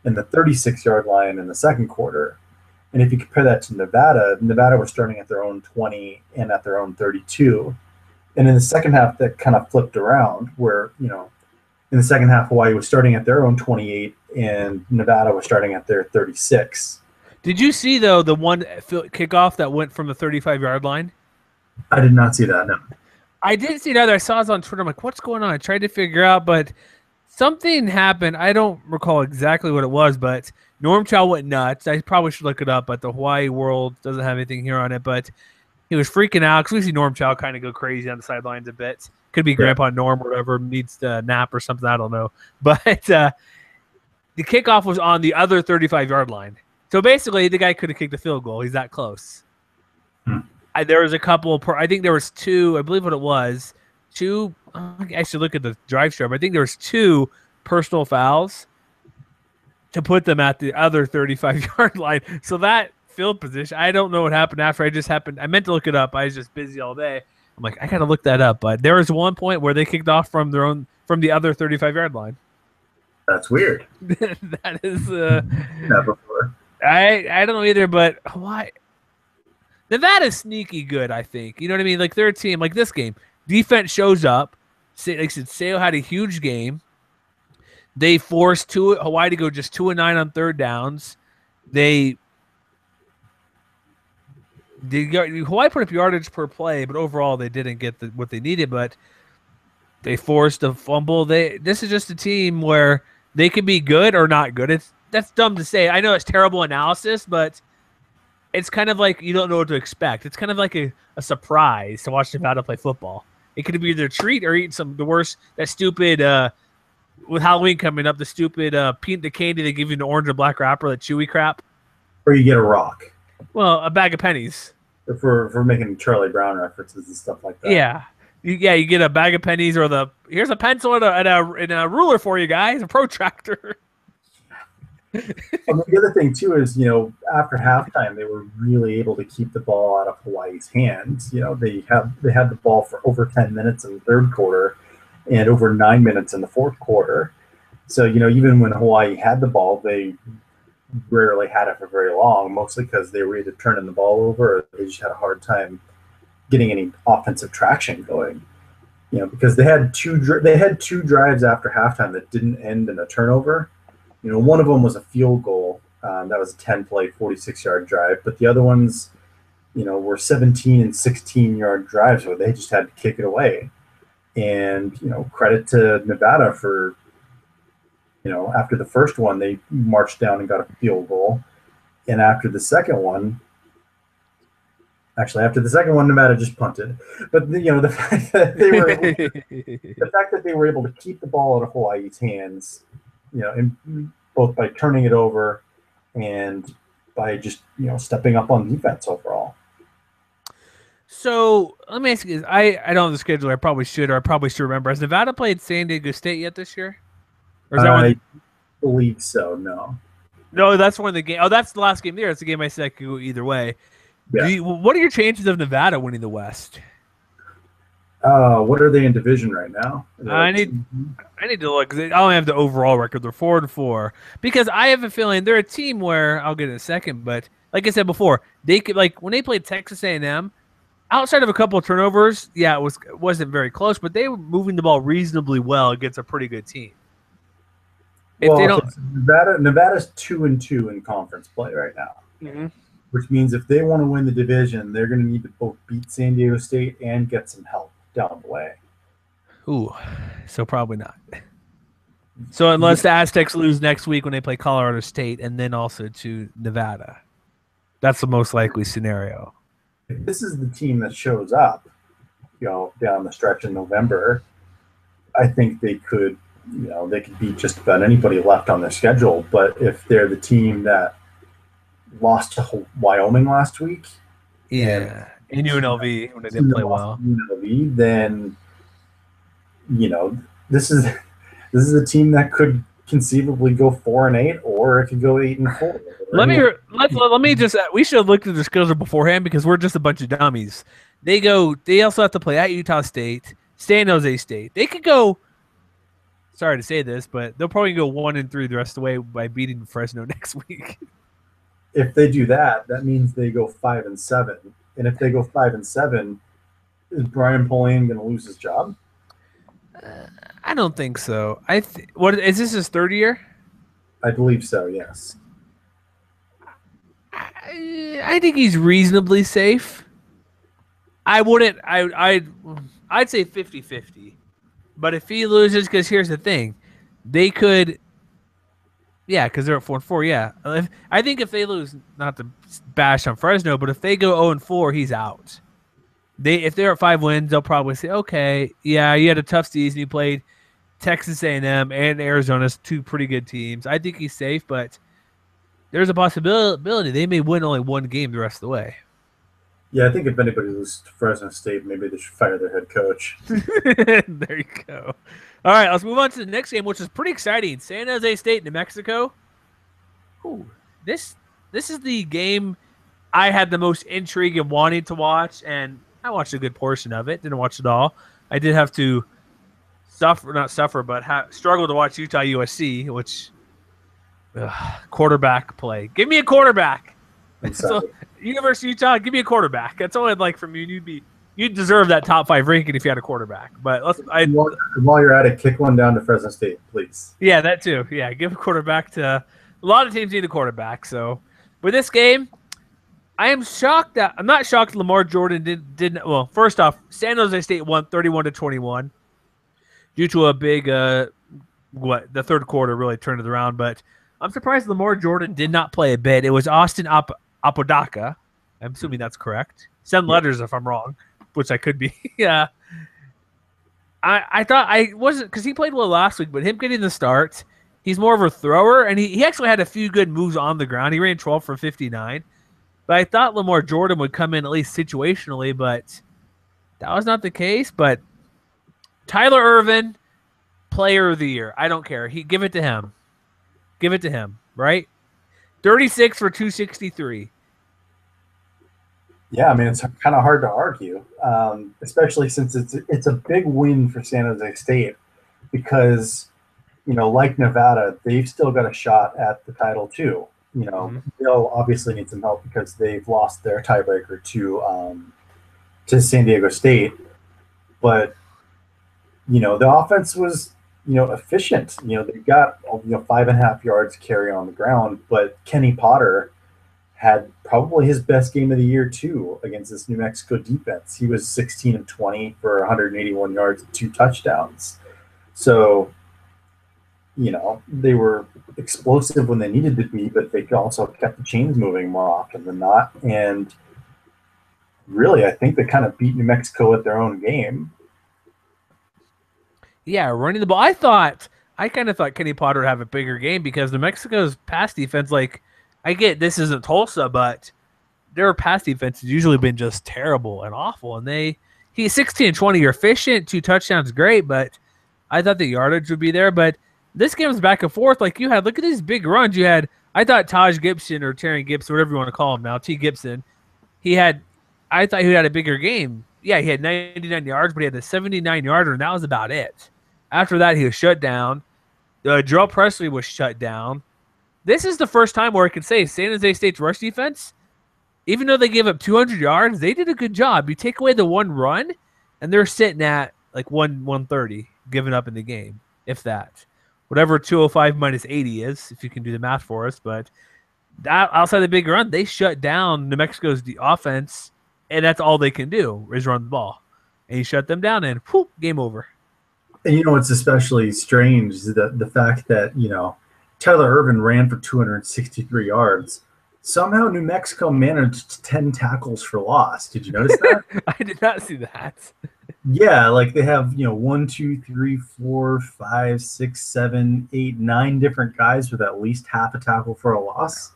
and the 36-yard line in the second quarter. And if you compare that to Nevada was starting at their own 20 and at their own 32. And in the second half, that kind of flipped around where, in the second half, Hawaii was starting at their own 28 and Nevada was starting at their 36. Did you see, though, the one kickoff that went from the 35-yard line? I did not see that, no. I didn't see it either. I saw it on Twitter. I'm like, what's going on? I tried to figure out, but something happened. I don't recall exactly what it was, but Norm Chow went nuts. I probably should look it up, but the Hawaii World doesn't have anything here on it, but he was freaking out because we see Norm Chow kind of go crazy on the sidelines a bit. Could be Grandpa Norm or whatever, needs to nap or something. I don't know. But the kickoff was on the other 35-yard line. So basically, the guy could have kicked the field goal. He's that close. There was a couple. I think there was 2. I believe what it was. 2. I should look at the drive show. But I think there was 2 personal fouls to put them at the other 35-yard line. So that field position, I don't know what happened after. I meant to look it up. I was just busy all day. I'm like, I gotta look that up. But there was one point where they kicked off from the other 35-yard line. That's weird. That is never before. I don't know either, but why? Nevada's sneaky good, I think. You know what I mean? Like their team, like this game, defense shows up. Like I said, Seau had a huge game. They forced Hawaii to go just 2-9 on third downs. Hawaii put up yardage per play, but overall they didn't get what they needed. But they forced a fumble. This is just a team where they can be good or not good. That's dumb to say. I know it's terrible analysis, but it's kind of like you don't know what to expect. It's kind of like a surprise to watch Nevada play football. It could be either a treat or eat the worst, that stupid, with Halloween coming up, the stupid peanut candy they give you an orange or black wrapper, that chewy crap. Or you get a rock. Well, a bag of pennies. For making Charlie Brown references and stuff like that. Yeah. You get a bag of pennies or here's a pencil and a ruler for you guys, a protractor. The other thing too is, after halftime, they were really able to keep the ball out of Hawaii's hands. They had the ball for over 10 minutes in the third quarter and over 9 minutes in the fourth quarter. So, even when Hawaii had the ball, they rarely had it for very long, mostly because they were either turning the ball over or they just had a hard time getting any offensive traction going. Because they had two drives after halftime that didn't end in a turnover. One of them was a field goal. That was a 10-play, 46-yard drive. But the other ones, were 17 and 16-yard drives where they just had to kick it away. And, credit to Nevada for, after the first one, they marched down and got a field goal. And after the second one, Nevada just punted. But, the fact that they were able to keep the ball out of Hawaii's hands, both by turning it over and by just, stepping up on defense overall. So let me ask you this. I don't have the schedule. I probably should remember. Has Nevada played San Diego State yet this year? Or is that I believe so, no. No, that's one of the game. Oh, that's the last game there. It's a game I said I could go either way. Yeah. What are your chances of Nevada winning the West? What are they in division right now? I need to look. 'Cause I don't have the overall record. They're 4-4 because I have a feeling they're a team where I'll get it in a second. But like I said before, they could like when they played Texas A&M. Outside of a couple of turnovers, yeah, it wasn't very close, but they were moving the ball reasonably well against a pretty good team. If they don't, Nevada's 2-2 in conference play right now, which means if they want to win the division, they're going to need to both beat San Diego State and get some help down the way. Ooh, so probably not. So unless the Aztecs lose next week when they play Colorado State and then also to Nevada, that's the most likely scenario. If this is the team that shows up, down the stretch in November, I think they could, they could beat just about anybody left on their schedule. But if they're the team that lost to Wyoming last week, in UNLV when they didn't play well, UNLV, then this is a team that could conceivably go 4-8, or it could go 8-4. Let me just. We should have looked at their schedule beforehand because we're just a bunch of dummies. They also have to play at Utah State, San Jose State. They could go. Sorry to say this, but they'll probably go 1-3 the rest of the way by beating Fresno next week. If they do that, that means they go 5-7. And if they go 5-7, is Brian Polian going to lose his job? I don't think so. What is this his third year? I believe so. Yes. I think he's reasonably safe. I wouldn't. I'd say 50-50. But if he loses, because here's the thing, they could. Yeah, because they're at 4-4. Yeah, I think if they lose, not to bash on Fresno, but if they go 0-4, he's out. If they're at 5 wins, they'll probably say, okay, yeah, you had a tough season. You played Texas A&M and Arizona, 2 pretty good teams. I think he's safe, but there's a possibility they may win only 1 game the rest of the way. Yeah, I think if anybody loses to Fresno State, maybe they should fire their head coach. There you go. All right, let's move on to the next game, which is pretty exciting. San Jose State, New Mexico. Ooh, this is the game I had the most intrigue in wanting to watch, and I watched a good portion of it. Didn't watch it all. I did have to struggle to watch Utah USC, which quarterback play. Give me a quarterback. So, University of Utah, give me a quarterback. That's all I'd like from you. You'd deserve that top 5 ranking if you had a quarterback. But while you're at it, kick one down to Fresno State, please. Yeah, that too. Yeah, give a quarterback to a lot of teams need a quarterback. So with this game, I'm not shocked Lamar Jordan didn't. Well, first off, San Jose State won 31-21 due to a big the third quarter really turned it around. But I'm surprised Lamar Jordan did not play a bit. It was Austin Apodaca. I'm assuming that's correct. Send letters if I'm wrong, which I could be. Yeah. I thought I wasn't because he played well last week, but him getting the start, he's more of a thrower, and he actually had a few good moves on the ground. He ran 12 for 59. But I thought Lamar Jordan would come in at least situationally, but that was not the case. But Tyler Ervin, player of the year. I don't care. Give it to him. Give it to him, right? 36 for 263. Yeah, I mean, it's kind of hard to argue, especially since it's a big win for San Jose State because, like Nevada, they've still got a shot at the title too. They'll obviously need some help because they've lost their tiebreaker to San Diego State. But, the offense was, efficient. They got, 5.5 yards carry on the ground, but Kenny Potter had probably his best game of the year too against this New Mexico defense. He was 16 of 20 for 181 yards and 2 touchdowns. So, they were explosive when they needed to be, but they also kept the chains moving more often than not. And really, I think they kind of beat New Mexico at their own game. Yeah, running the ball. I kind of thought Kenny Potter would have a bigger game because New Mexico's pass defense, I get this isn't Tulsa, but their pass defense has usually been just terrible and awful. And he's 16 and 20, you're efficient, 2 touchdowns, great, but I thought the yardage would be there. But this game was back and forth. Look at these big runs you had. I thought Taj Gibson or Terry Gibson, whatever you want to call him now, T. Gibson, I thought he had a bigger game. Yeah, he had 99 yards, but he had a 79-yarder, and that was about it. After that, he was shut down. Jarrell Presley was shut down. This is the first time where I can say San Jose State's rush defense, even though they gave up 200 yards, they did a good job. You take away the one run, and they're sitting at like 130 given up in the game, if that. Whatever 205 minus 80 is, if you can do the math for us. But that, outside the big run, they shut down New Mexico's offense, and that's all they can do is run the ball. And you shut them down, and whoop, game over. And what's especially strange is the fact that, Tyler Ervin ran for 263 yards. Somehow New Mexico managed 10 tackles for loss. Did you notice that? I did not see that. Yeah, like they have, 1, 2, 3, 4, 5, 6, 7, 8, 9 different guys with at least half a tackle for a loss.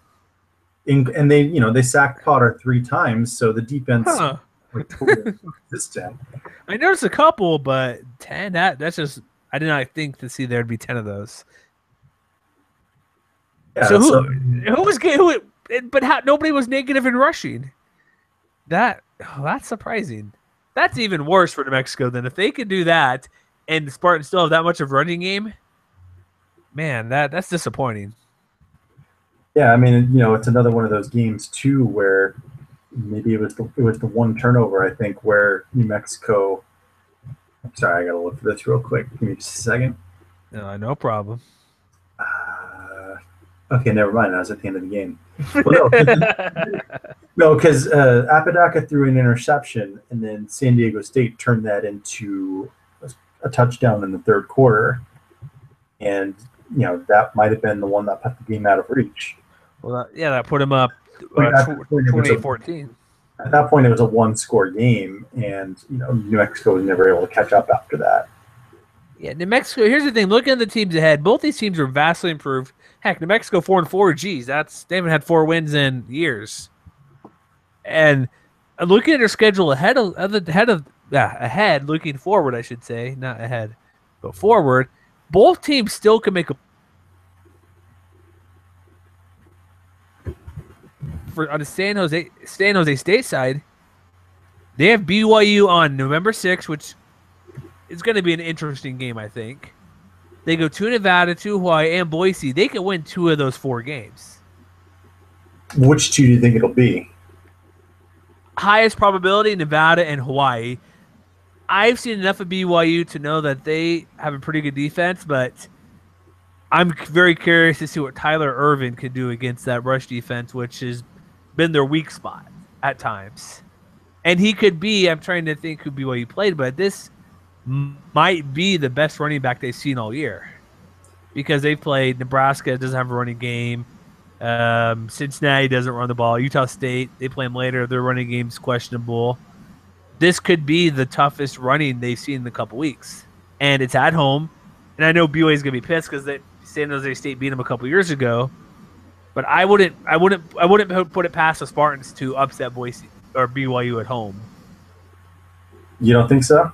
And they sacked Potter 3 times, so the defense totally consistent. I noticed a couple, but 10, that's just, I did not think to see there'd be 10 of those. Yeah, so who was good? But nobody was negative in rushing. That's surprising. That's even worse for New Mexico than if they could do that and the Spartans still have that much of running game. Man, that's disappointing. Yeah, I mean, it's another one of those games too where maybe it was the one turnover, I think, where New Mexico. I'm sorry, I gotta look for this real quick. Give me just a second. No problem. Okay, never mind. I was at the end of the game. Well, no, because Apodaca threw an interception, and then San Diego State turned that into a touchdown in the third quarter. And, that might have been the one that put the game out of reach. Well, that put him up 28-14. At that point, it was a one-score game, and, New Mexico was never able to catch up after that. Yeah, New Mexico, here's the thing. Looking at the teams ahead, both these teams are vastly improved. Heck, New Mexico 4-4. Geez, they haven't had 4 wins in years. And looking at their schedule ahead, looking forward, I should say, not ahead, but forward. Both teams still can make a. On the San Jose State side, they have BYU on November 6th, which is going to be an interesting game, I think. They go to Nevada, to Hawaii, and Boise. They can win 2 of those 4 games. Which 2 do you think it'll be? Highest probability, Nevada and Hawaii. I've seen enough of BYU to know that they have a pretty good defense, but I'm very curious to see what Tyler Ervin can do against that rush defense, which has been their weak spot at times. And he could be, I'm trying to think who BYU played, but this might be the best running back they've seen all year because they've played Nebraska, doesn't have a running game. Cincinnati doesn't run the ball. Utah State, they play them later. Their running game's questionable. This could be the toughest running they've seen in a couple weeks, and it's at home. And I know BYU is going to be pissed because San Jose State beat them a couple years ago. But I wouldn't put it past the Spartans to upset Boise or BYU at home. You don't think so?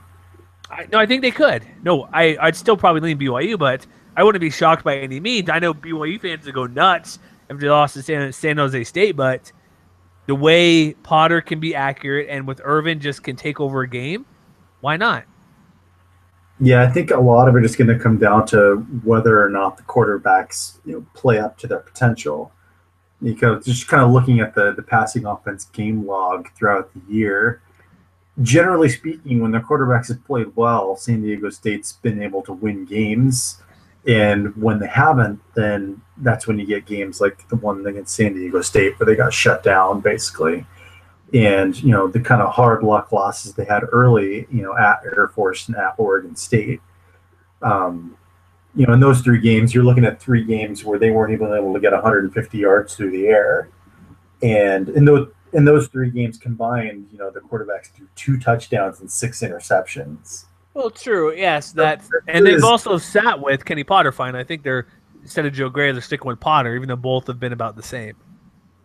No, I think they could. No, I'd still probably lean BYU, but I wouldn't be shocked by any means. I know BYU fans would go nuts if they lost to San Jose State, but the way Potter can be accurate and with Ervin just can take over a game, why not? Yeah, I think a lot of it is going to come down to whether or not the quarterbacks play up to their potential. Because just kind of looking at the passing offense game log throughout the year, generally speaking, when their quarterbacks have played well, San Diego State's been able to win games. And when they haven't, then that's when you get games like the one against San Diego State where they got shut down, basically. And, the kind of hard luck losses they had early, at Air Force and at Oregon State. In those 3 games, you're looking at 3 games where they weren't even able to get 150 yards through the air. And in those 3 games combined, the quarterbacks threw 2 touchdowns and 6 interceptions. Well, true, yes. And they've also sat with Kenny Potter fine. I think they're, instead of Joe Gray, they're sticking with Potter, even though both have been about the same.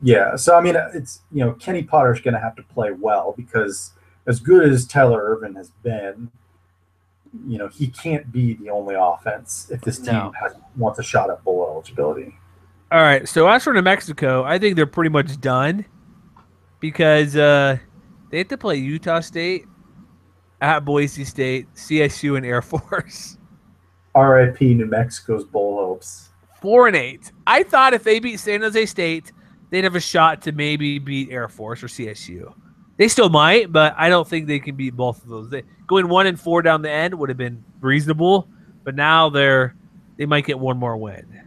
Yeah, so I mean, it's Kenny Potter's going to have to play well because as good as Tyler Ervin has been, he can't be the only offense if this team wants a shot at bowl eligibility. All right, so as for New Mexico, I think they're pretty much done because they have to play Utah State, at Boise State, CSU, and Air Force. R.I.P. New Mexico's bowl hopes. 4-8. I thought if they beat San Jose State, they'd have a shot to maybe beat Air Force or CSU. They still might, but I don't think they can beat both of those. Going 1-4 down the end would have been reasonable, but now they might get one more win.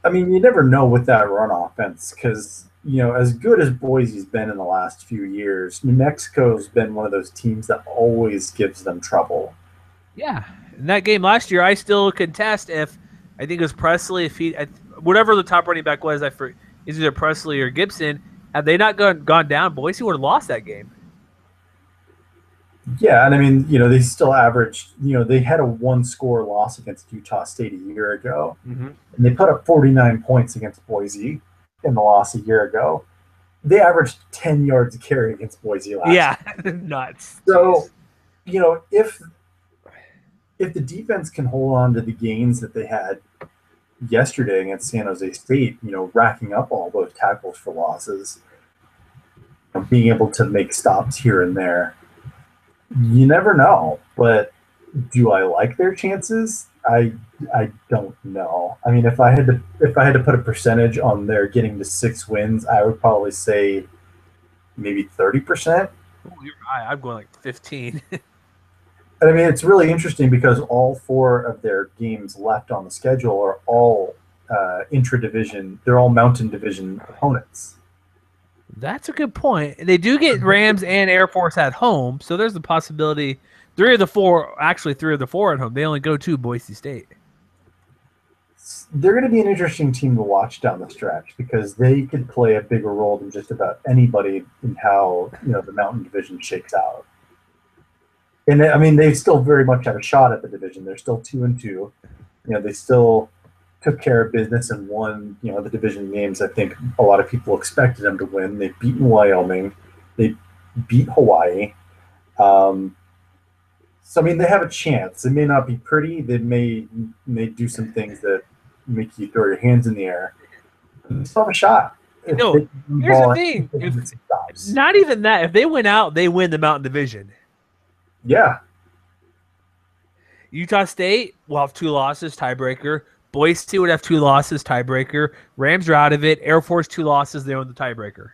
I mean, you never know with that run offense because, as good as Boise's been in the last few years, New Mexico's been one of those teams that always gives them trouble. Yeah. In that game last year, I still contest if I think it was Presley, whatever the top running back was, is either Presley or Gibson. Had they not gone down, Boise would have lost that game. Yeah, and I mean, they still averaged, they had a 1-score loss against Utah State a year ago, and they put up 49 points against Boise in the loss a year ago. They averaged 10 yards a carry against Boise last year. Nuts. So, if the defense can hold on to the gains that they had yesterday against San Jose State, racking up all those tackles for losses, being able to make stops here and there, you never know. But do I like their chances? I don't know. I mean, if I had to put a percentage on their getting to 6 wins, I would probably say maybe 30%. I'm going like 15. I mean, it's really interesting because all 4 of their games left on the schedule are all intra-division. They're all Mountain Division opponents. That's a good point. They do get Rams and Air Force at home, so there's the possibility 3 of the 4 at home. They only go to Boise State. They're going to be an interesting team to watch down the stretch because they could play a bigger role than just about anybody in how the Mountain Division shakes out. And I mean, they still very much have a shot at the division. They're still 2-2. They still took care of business and won, the division games. I think a lot of people expected them to win. They've beaten Wyoming. They beat Hawaii. So, I mean, they have a chance. It may not be pretty. They may do some things that make you throw your hands in the air. They still have a shot. Here's the thing. Not even that. If they win out, they win the Mountain Division. Yeah. Utah State will have 2 losses, tiebreaker. Boise would have 2 losses, tiebreaker. Rams are out of it. Air Force 2 losses, they own the tiebreaker.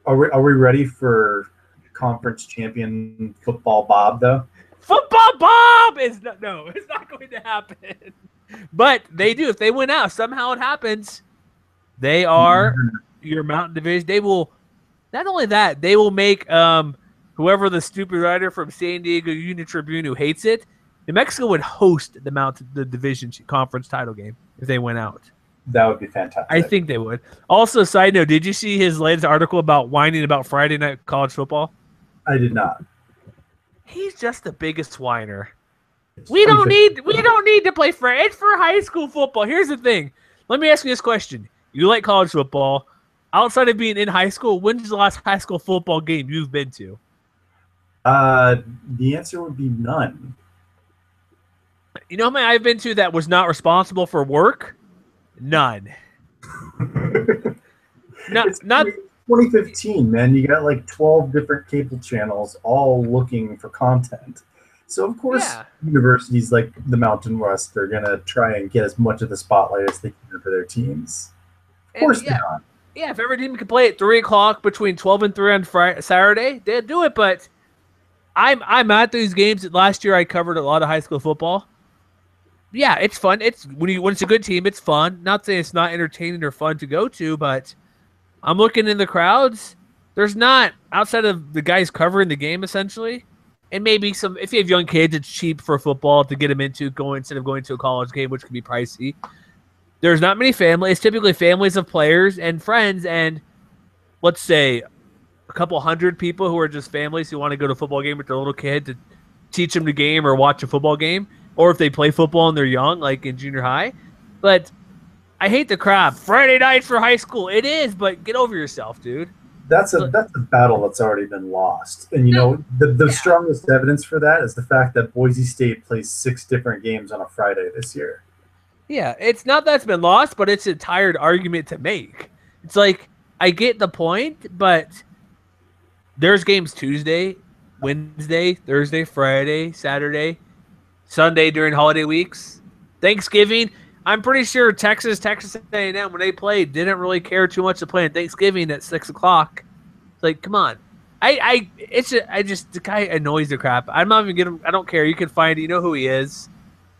Are we ready for conference champion football Bob though? Football Bob it's not going to happen. But they do. If they win out, somehow it happens. They are your Mountain Division. They will not only that, they will make whoever the stupid writer from San Diego Union Tribune who hates it, New Mexico would host the division conference title game if they went out. That would be fantastic. I think they would. Also, side note, did you see his latest article about whining about Friday night college football? I did not. He's just the biggest whiner. We don't need to play Friday. It's for high school football. Here's the thing. Let me ask you this question. You like college football. Outside of being in high school, when's the last high school football game you've been to? The answer would be none. You know how many I've been to that was not responsible for work? None. Not 2015, man. You got like 12 different cable channels all looking for content. So of course, universities like the Mountain West are gonna try and get as much of the spotlight as they can for their teams. Of course, they are. Yeah, if every team could play at 3:00 between 12 and 3 on Saturday, they'd do it. But I'm at these games. Last year, I covered a lot of high school football. Yeah, it's fun. It's when it's a good team, it's fun. Not saying it's not entertaining or fun to go to, but I'm looking in the crowds. There's not, outside of the guys covering the game essentially, and maybe some. If you have young kids, it's cheap for football to get them into instead of going to a college game, which can be pricey. There's not many families. It's typically families of players and friends, and let's say a couple hundred people who are just families who want to go to a football game with their little kid to teach them the game or watch a football game. Or if they play football and they're young, like in junior high. But I hate the crap. Friday night for high school. It is, but get over yourself, dude. That's a battle that's already been lost. And, the strongest evidence for that is the fact that Boise State plays 6 different games on a Friday this year. Yeah, it's not that's been lost, but it's a tired argument to make. It's like, I get the point, but there's games Tuesday, Wednesday, Thursday, Friday, Saturday. Sunday during holiday weeks. Thanksgiving, I'm pretty sure Texas A&M, when they played, didn't really care too much to play on Thanksgiving at 6 o'clock. It's like, come on. The guy annoys the crap. I'm not even getting. I don't care. You can find it. You know who he is.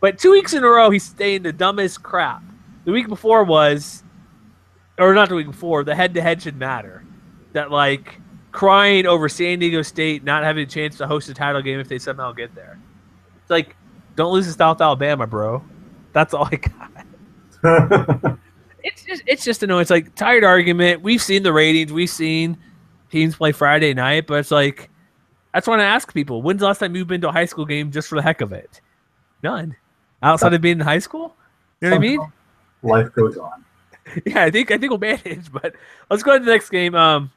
But 2 weeks in a row, he's saying the dumbest crap. The week before was, or not the week before, the head-to-head should matter. That, like, crying over San Diego State not having a chance to host a title game if they somehow get there. It's like, don't lose to South Alabama, bro. That's all I got. It's just annoying. It's like tired argument. We've seen the ratings. We've seen teams play Friday night, but it's like, that's why I ask people, when's the last time you've been to a high school game just for the heck of it? None. Outside of being in high school? You know what I mean? Life goes on. Yeah, I think we'll manage, but let's go to the next game.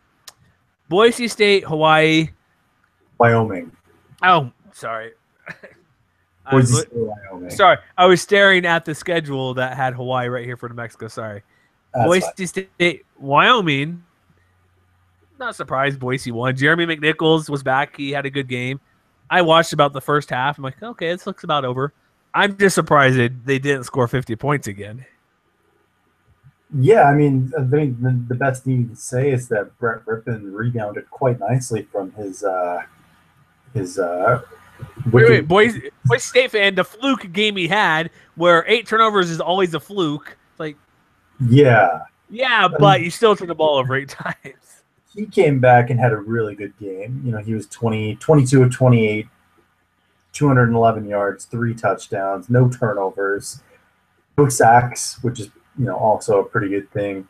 Boise State, Hawaii. Wyoming. Oh, sorry. Boise State, Wyoming. Sorry, I was staring at the schedule that had Hawaii right here for New Mexico. Sorry. Boise State, Wyoming. Not surprised Boise won. Jeremy McNichols was back. He had a good game. I watched about the first half. I'm like, okay, this looks about over. I'm just surprised they didn't score 50 points again. Yeah, I mean, I think the best thing you can say is that Brett Rippon rebounded quite nicely from his wait, Boise State fan, the fluke game he had where 8 turnovers is always a fluke. Like, yeah, but you still turn the ball over 8 times. He came back and had a really good game. You know, he was 22 of 28, 211 yards, 3 touchdowns, no turnovers, no sacks, which is, you know, also a pretty good thing.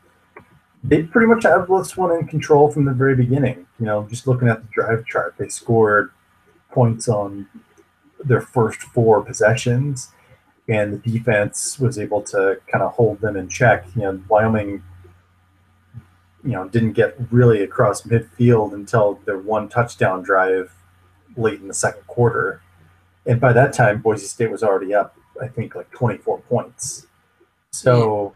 They pretty much have this one in control from the very beginning. You know, just looking at the drive chart, they scored points on their first 4 possessions, and the defense was able to kind of hold them in check. You know, Wyoming, you know, didn't get really across midfield until their 1 touchdown drive late in the second quarter. And by that time, Boise State was already up, I think, like 24 points. So,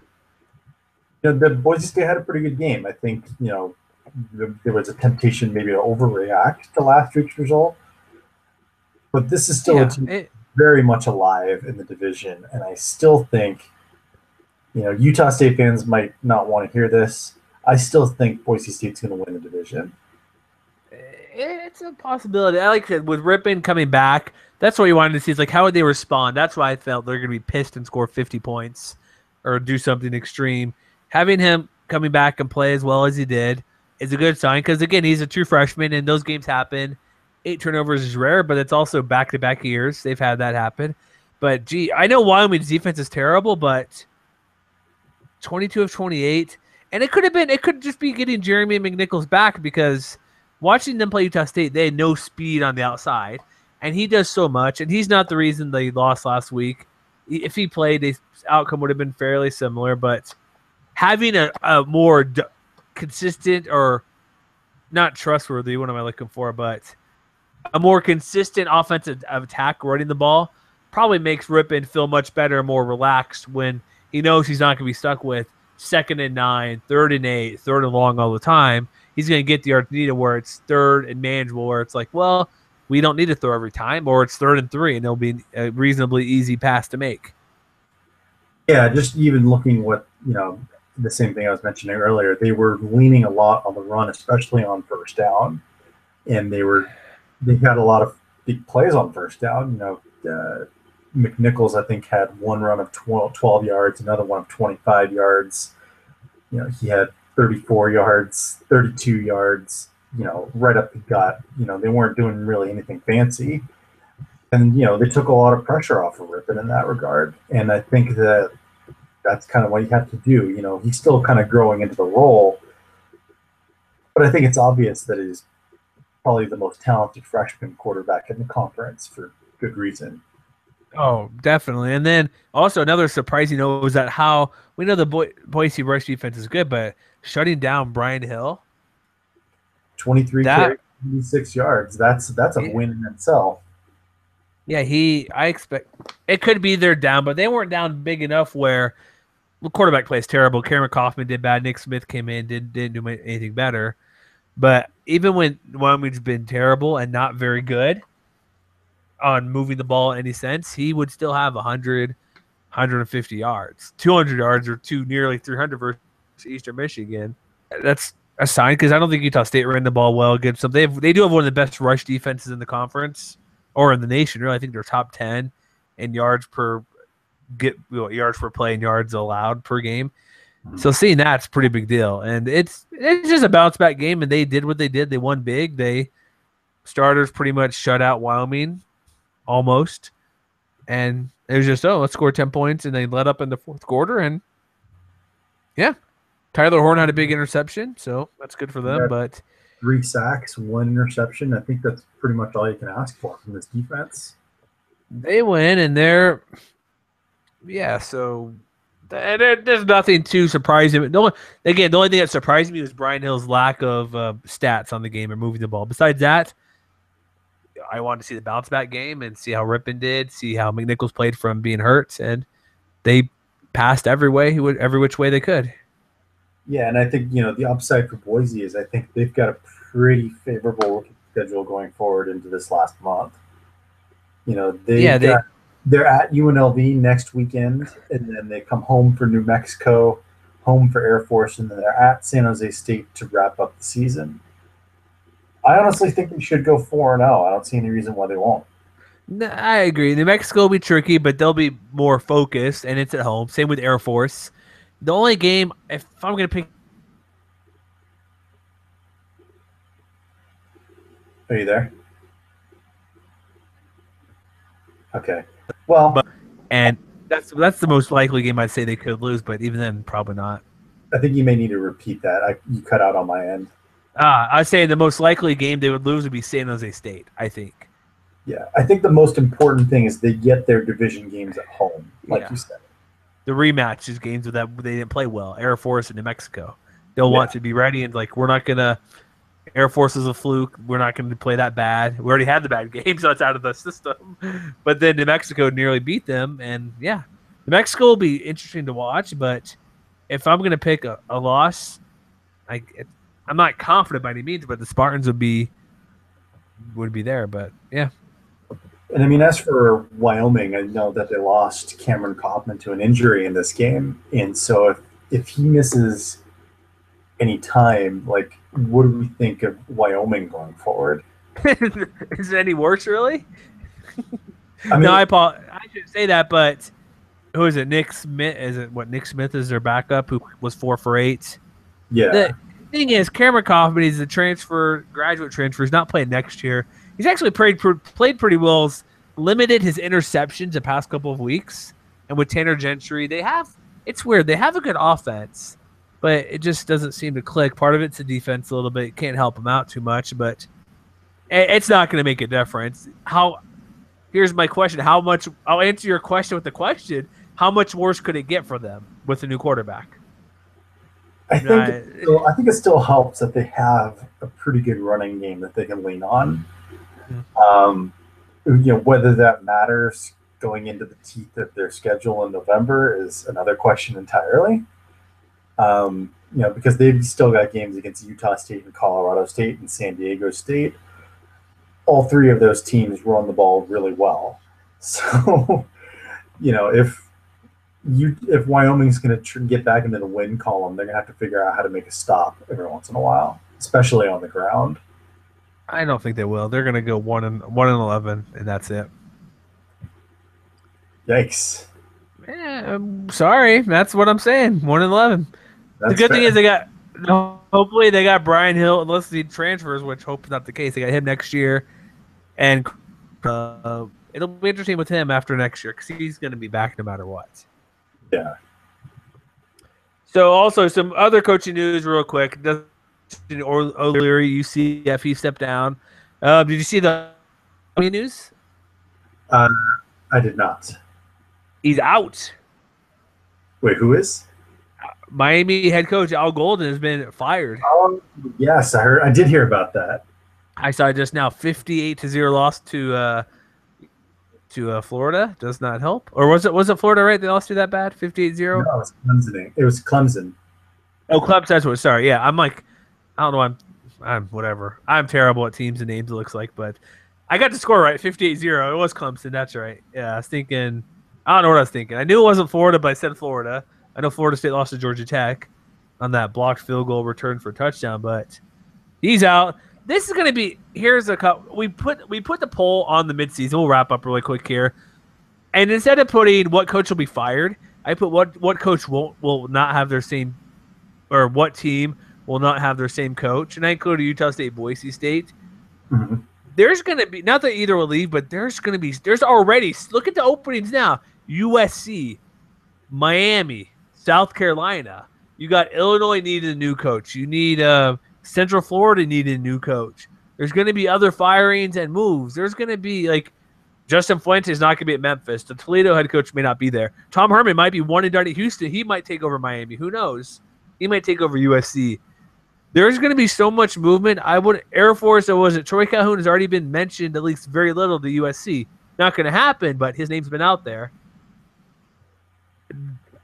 you know, the Boise State had a pretty good game. I think, you know, there was a temptation maybe to overreact to last week's result. But this is still a team very much alive in the division. And I still think, you know, Utah State fans might not want to hear this. I still think Boise State's going to win the division. It's a possibility. I like it with Rippon coming back. That's what you wanted to see. Is like, how would they respond? That's why I felt they're going to be pissed and score 50 points or do something extreme. Having him coming back and play as well as he did is a good sign because, again, he's a true freshman and those games happen. 8 turnovers is rare, but it's also back-to-back years. They've had that happen. But, gee, I know Wyoming's defense is terrible, but 22 of 28. And it could just be getting Jeremy McNichols back because watching them play Utah State, they had no speed on the outside. And he does so much, and he's not the reason they lost last week. If he played, the outcome would have been fairly similar. But having a more consistent, or not trustworthy, what am I looking for, but a more consistent offensive attack running the ball probably makes Rippon feel much better, more relaxed when he knows he's not going to be stuck with 2nd and 9, 3rd and 8, 3rd and long all the time. He's going to get the yards needed where it's 3rd and manageable, where it's like, well, we don't need to throw every time, or it's 3rd and 3, and it'll be a reasonably easy pass to make. Yeah, just even looking what, you know, the same thing I was mentioning earlier, they were leaning a lot on the run, especially on first down, and they had a lot of big plays on first down. You know, McNichols, I think, had one run of 12 yards, another one of 25 yards. You know, he had 34 yards, 32 yards, you know, right up the gut. You know, they weren't doing really anything fancy. And, you know, they took a lot of pressure off of Rippon in that regard. And I think that's kind of what you have to do. You know, he's still kind of growing into the role. But I think it's obvious that he's probably the most talented freshman quarterback in the conference for good reason. Oh, definitely. And then also another surprising note was that how we know the Boise rush defense is good, but shutting down Brian Hill. 23 carries, 76 yards. That's a win in itself. Yeah, I expect it could be they're down, but they weren't down big enough where the quarterback plays terrible. Cameron Kaufman did bad. Nick Smith came in, didn't do anything better. But even when Wyoming's been terrible and not very good, on moving the ball in any sense, he would still have 100, 150 yards, 200 yards, or nearly 300 versus Eastern Michigan. That's a sign because I don't think Utah State ran the ball well against them. They do have one of the best rush defenses in the conference or in the nation. Really, I think they're top 10 in yards per yards per play and yards allowed per game. So seeing that's a pretty big deal, and it's just a bounce back game. And they did what they did. They won big. They starters pretty much shut out Wyoming almost, and it was just let's score 10 points, and they let up in the fourth quarter, and yeah. Tyler Horn had a big interception, so that's good for them. But 3 sacks, 1 interception. I think that's pretty much all you can ask for from this defense. They win, and they're so there's nothing too surprising. The only thing that surprised me was Brian Hill's lack of stats on the game and moving the ball. Besides that, I wanted to see the bounce back game and see how Rippon did, see how McNichols played from being hurt, and they passed every which way they could. Yeah, and I think, the upside for Boise is I think they've got a pretty favorable schedule going forward into this last month. They're at UNLV next weekend, and then they come home for New Mexico, home for Air Force, and then they're at San Jose State to wrap up the season. I honestly think they should go 4-0. I don't see any reason why they won't. No, I agree. New Mexico will be tricky, but they'll be more focused, and it's at home. Same with Air Force. The only game, if I'm going to pick... Are you there? Okay. Well... And that's the most likely game I'd say they could lose, but even then, probably not. I think you may need to repeat that. You cut out on my end. I'd say the most likely game they would lose would be San Jose State, I think. Yeah, I think the most important thing is they get their division games at home, like you said. The rematch is games that they didn't play well. Air Force and New Mexico. They'll want to be ready and we're not gonna. Air Force is a fluke. We're not going to play that bad. We already had the bad game, so it's out of the system. But then New Mexico nearly beat them, and New Mexico will be interesting to watch. But if I'm going to pick a loss, I'm not confident by any means, but the Spartans would be there. But yeah. And I mean, as for Wyoming, I know that they lost Cameron Kaufman to an injury in this game. And so if he misses any time, what do we think of Wyoming going forward? Is it any worse, really? I mean, no, I should say that, but who is it? Nick Smith? Is it Nick Smith is their backup who was 4 for 8? Yeah. The thing is, Cameron Kaufman, he's a graduate transfer. He's not playing next year. He's actually played pretty well. Limited his interceptions the past couple of weeks, and with Tanner Gentry, it's weird. They have a good offense, but it just doesn't seem to click. Part of it's the defense a little bit. Can't help them out too much, but it's not going to make a difference. Here's my question: I'll answer your question with the question: how much worse could it get for them with a new quarterback? I think it still helps that they have a pretty good running game that they can lean on. Whether that matters going into the teeth of their schedule in November is another question entirely. Because they've still got games against Utah State and Colorado State and San Diego State. All 3 of those teams run the ball really well. So, if Wyoming's going to get back into the win column, they're going to have to figure out how to make a stop every once in a while, especially on the ground. I don't think they will. They're going to go 1-11, and that's it. Yikes! I'm sorry, that's what I'm saying. 1-11. The good thing is hopefully they got Brian Hill, unless he transfers, which hope is not the case. They got him next year, and it'll be interesting with him after next year because he's going to be back no matter what. Yeah. So also some other coaching news real quick. O'Leary, UCF, he stepped down. Did you see the news? I did not. He's out. Wait, who is? Miami head coach Al Golden has been fired. Yes, I did hear about that. I saw just now 58-0 loss to Florida. Does not help. Or was it Florida, right? They lost to that bad? 58-0? No, it was Clemson. Oh, Clemson, that's what. Sorry. Yeah, I don't know. I'm whatever. I'm terrible at teams and names, it looks like, but I got the score right, 58-0. It was Clemson. That's right. Yeah, I was thinking. I don't know what I was thinking. I knew it wasn't Florida, but I said Florida. I know Florida State lost to Georgia Tech on that blocked field goal return for a touchdown, but he's out. This is going to be. Here's a cut. We put the poll on the midseason. We'll wrap up really quick here. And instead of putting what coach will be fired, I put what coach will not have their same, or what team will not have their same coach. And I included Utah State, Boise State. Mm-hmm. There's going to be, not that either will leave, but there's already, look at the openings now. USC, Miami, South Carolina. You got Illinois needed a new coach. You need Central Florida needed a new coach. There's going to be other firings and moves. There's going to be like Justin Fuentes is not going to be at Memphis. The Toledo head coach may not be there. Tom Herman might be one and done at Houston. He might take over Miami. Who knows? He might take over USC. There's going to be so much movement. Air Force, Troy Calhoun has already been mentioned, at least very little, to USC. Not going to happen, but his name's been out there.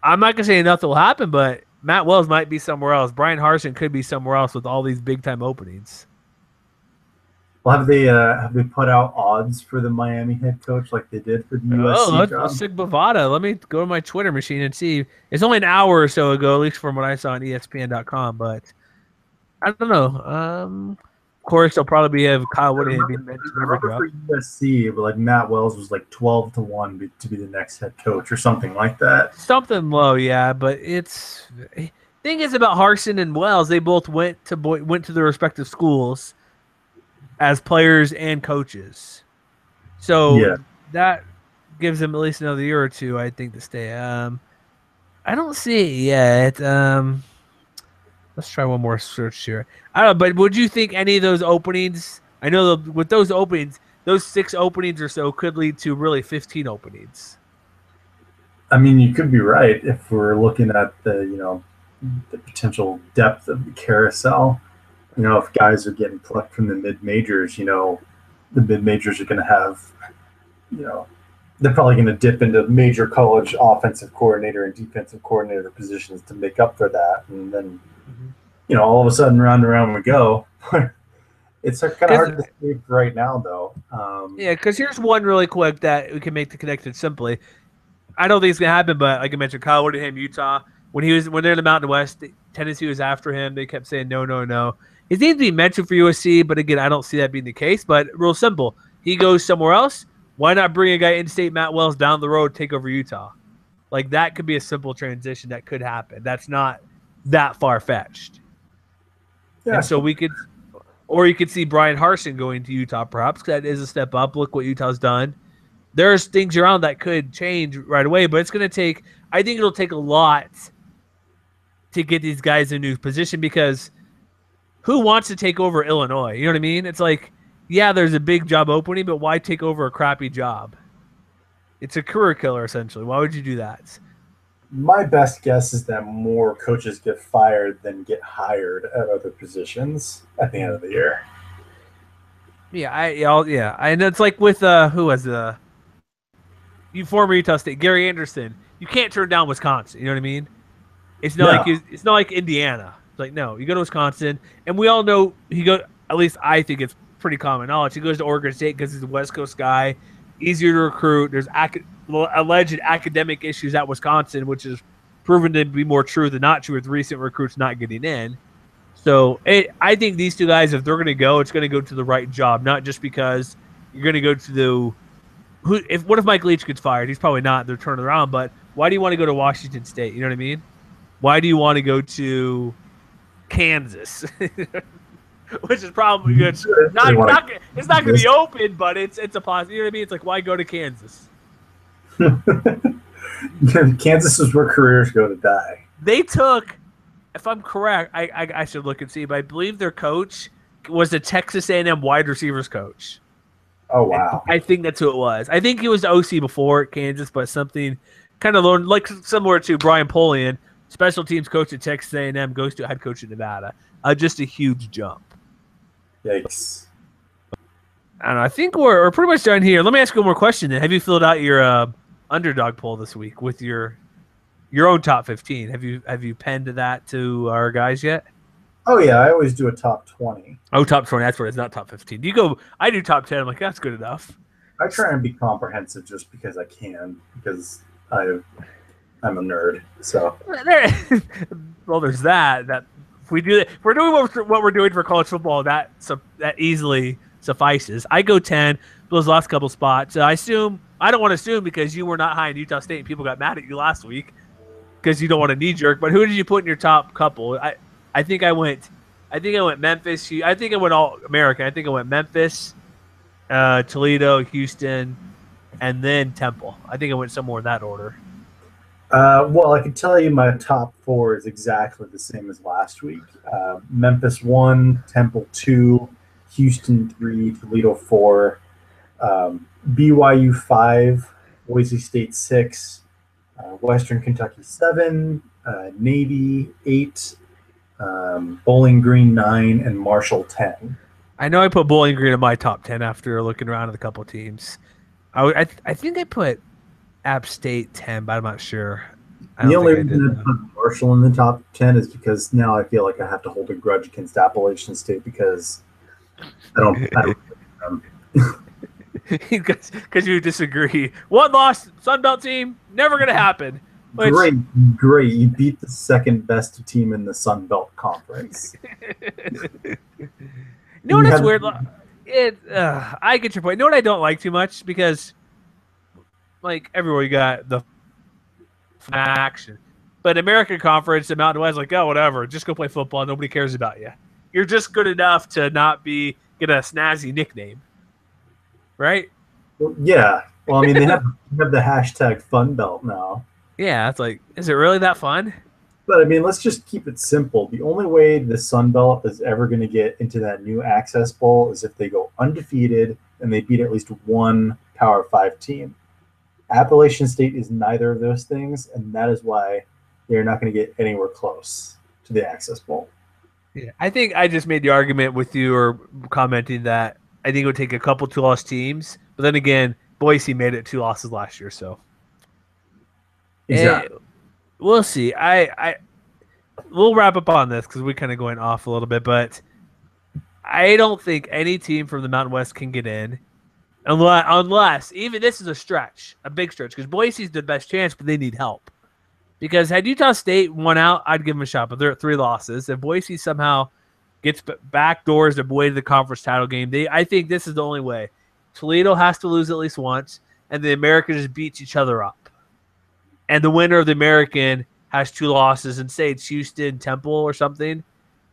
I'm not going to say nothing will happen, but Matt Wells might be somewhere else. Brian Harsin could be somewhere else with all these big-time openings. Well, have they put out odds for the Miami head coach like they did for the USC job? Let's check Bovada. Let me go to my Twitter machine and see. It's only an hour or so ago, at least from what I saw on ESPN.com, but I don't know. Of course, they'll probably have Kyle Whittingham being mentioned every drop. For USC, but like Matt Wells was like 12-1 to be the next head coach or something like that. Something low, yeah, but it's thing is about Harsin and Wells. They both went to their respective schools as players and coaches, so that gives them at least another year or two, I think, to stay. I don't see it yet. Let's try one more search here. I don't know, but would you think any of those openings? I know with those openings, those 6 openings or so could lead to really 15 openings. I mean, you could be right if we're looking at the potential depth of the carousel. If guys are getting plucked from the mid-majors, the mid-majors are going to have, they're probably going to dip into major college offensive coordinator and defensive coordinator positions to make up for that. And then, all of a sudden, round and round we go. It's kind of hard to see right now, though. Because here's one really quick that we can make the connection simply. I don't think it's going to happen, but like I mentioned, Kyle Whittingham, Utah, when they're in the Mountain West, Tennessee was after him. They kept saying, no, no, no. He needs to be mentioned for USC, but again, I don't see that being the case. But real simple. He goes somewhere else. Why not bring a guy in-state, Matt Wells, down the road, take over Utah? Like, that could be a simple transition that could happen. That's not that far-fetched. Yeah. And so we could – or you could see Brian Harsin going to Utah perhaps. That is a step up. Look what Utah's done. There's things around that could change right away, but it's going to take – I think it'll take a lot to get these guys in a new position because who wants to take over Illinois? You know what I mean? It's like, yeah, there's a big job opening, but why take over a crappy job? It's a career killer, essentially. Why would you do that? My best guess is that more coaches get fired than get hired at other positions at the end of the year. Yeah, and it's like with who was former Utah State, Gary Anderson. You can't turn down Wisconsin. You know what I mean? It's not like Indiana. It's like, no, you go to Wisconsin, and we all know at least I think it's pretty common knowledge. He goes to Oregon State because he's a West Coast guy, easier to recruit. There's alleged academic issues at Wisconsin, which is proven to be more true than not true with recent recruits not getting in. So I think these two guys, if they're going to go, it's going to go to the right job, not just because you're going to go to what if Mike Leach gets fired? He's probably not. They're turning around, but why do you want to go to Washington State? You know what I mean? Why do you want to go to Kansas? Which is probably good. It's not going to be open, but it's a positive. You know what I mean? It's like, why go to Kansas? Kansas is where careers go to die. They took, if I'm correct, I should look and see, but I believe their coach was the Texas A&M wide receivers coach. Oh, wow. I think that's who it was. I think he was the OC before at Kansas, but something kind of like similar to Brian Polian, special teams coach at Texas A&M, goes to head coach at Nevada. Just a huge jump. Yikes. I don't know. I think we're pretty much done here. Let me ask you one more question then. Have you filled out your underdog poll this week with your own top 15? Have you penned that to our guys yet? Oh yeah, I always do a top 20. Oh, top 20. That's where it's not top 15. You go. I do top 10. I'm like, that's good enough. I try and be comprehensive just because I can, because I'm a nerd. So Well, there's that. That if we do, if we're doing what we're doing for college football, that easily suffices. I go 10. Those last couple spots. I don't want to assume because you were not high in Utah State and people got mad at you last week because you don't want a knee jerk. But who did you put in your top couple? I think I went Memphis. I think I went all American. I think I went Memphis, Toledo, Houston, and then Temple. I think I went somewhere in that order. well, I can tell you my top four is exactly the same as last week. Memphis 1, Temple 2, Houston 3, Toledo 4, BYU 5, Boise State 6, Western Kentucky 7, Navy 8, Bowling Green 9, and Marshall 10. I know I put Bowling Green in my top 10 after looking around at a couple teams. I think I put App State 10, but I'm not sure. The only reason I put Marshall in the top 10 is because now I feel like I have to hold a grudge against Appalachian State because I don't because you disagree. One loss, Sun Belt team, never going to happen. Great. You beat the second best team in the Sun Belt Conference. You know what? That's weird. I get your point. You know what I don't like too much because, like everywhere, you got the action, but American Conference, the Mountain West, like whatever, just go play football. Nobody cares about you. You're just good enough to not get a snazzy nickname, right? Well, yeah. Well, I mean, they have the hashtag Fun Belt now. Yeah, it's like, is it really that fun? But I mean, let's just keep it simple. The only way the Sun Belt is ever going to get into that new Access Bowl is if they go undefeated and they beat at least one Power 5 team. Appalachian State is neither of those things, and that is why they're not going to get anywhere close to the Access Bowl. Yeah, I think I just made the argument with you or commenting that I think it would take a couple 2-loss teams, but then again, Boise made it 2 losses last year, so exactly. We'll see. We'll wrap up on this because we're kind of going off a little bit, but I don't think any team from the Mountain West can get in unless even this is a big stretch, because Boise's the best chance, but they need help. Because had Utah State won out, I'd give them a shot, but they're at 3 losses. If Boise somehow gets back doors their way to the conference title game, I think this is the only way. Toledo has to lose at least once, and the Americans just beats each other up. And the winner of the American has 2 losses, and say it's Houston, Temple, or something,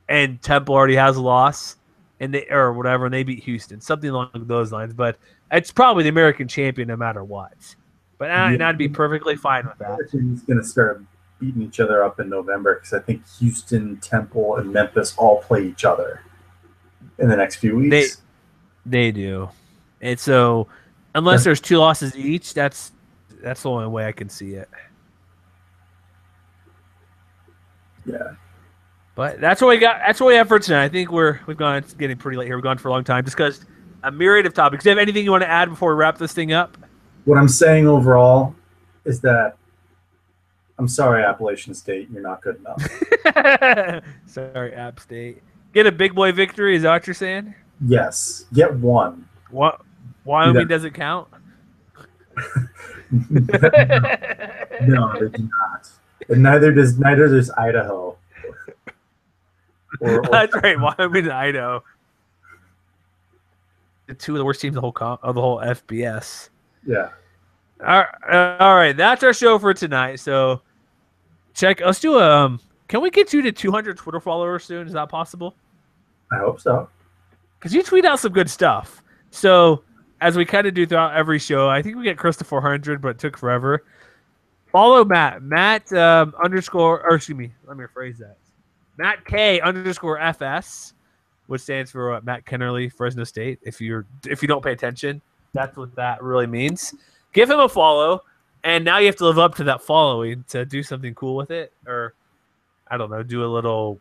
and Temple already has a loss, and they beat Houston, something along those lines. But it's probably the American champion no matter what. But I'd be perfectly fine with that. American's going to start beating each other up in November because I think Houston, Temple, and Memphis all play each other in the next few weeks. They do, and so unless there's 2 losses each, that's the only way I can see it. Yeah. But that's what we got. That's what we have for tonight. I think we've gone. It's getting pretty late here. We've gone for a long time. Discussed a myriad of topics. Do you have anything you want to add before we wrap this thing up? What I'm saying overall is that I'm sorry, Appalachian State, you're not good enough. Sorry, App State. Get a big boy victory. Is that what you're saying? Yes. Get one. What? Wyoming doesn't count? No, they do not. And neither does Idaho. That's right, Wyoming and Idaho. The 2 of the worst teams of the whole FBS. Yeah. All right, that's our show for tonight. So let's do can we get you to 200 Twitter followers soon? Is that possible? I hope so. Because you tweet out some good stuff. So as we kind of do throughout every show, I think we get close to 400, but it took forever. Follow Matt. Matt underscore, or excuse me, let me rephrase that. Matt K underscore FS, which stands for Matt Kennerly, Fresno State. If you don't pay attention, that's what that really means. Give him a follow, and now you have to live up to that following to do something cool with it, or I don't know, do a little.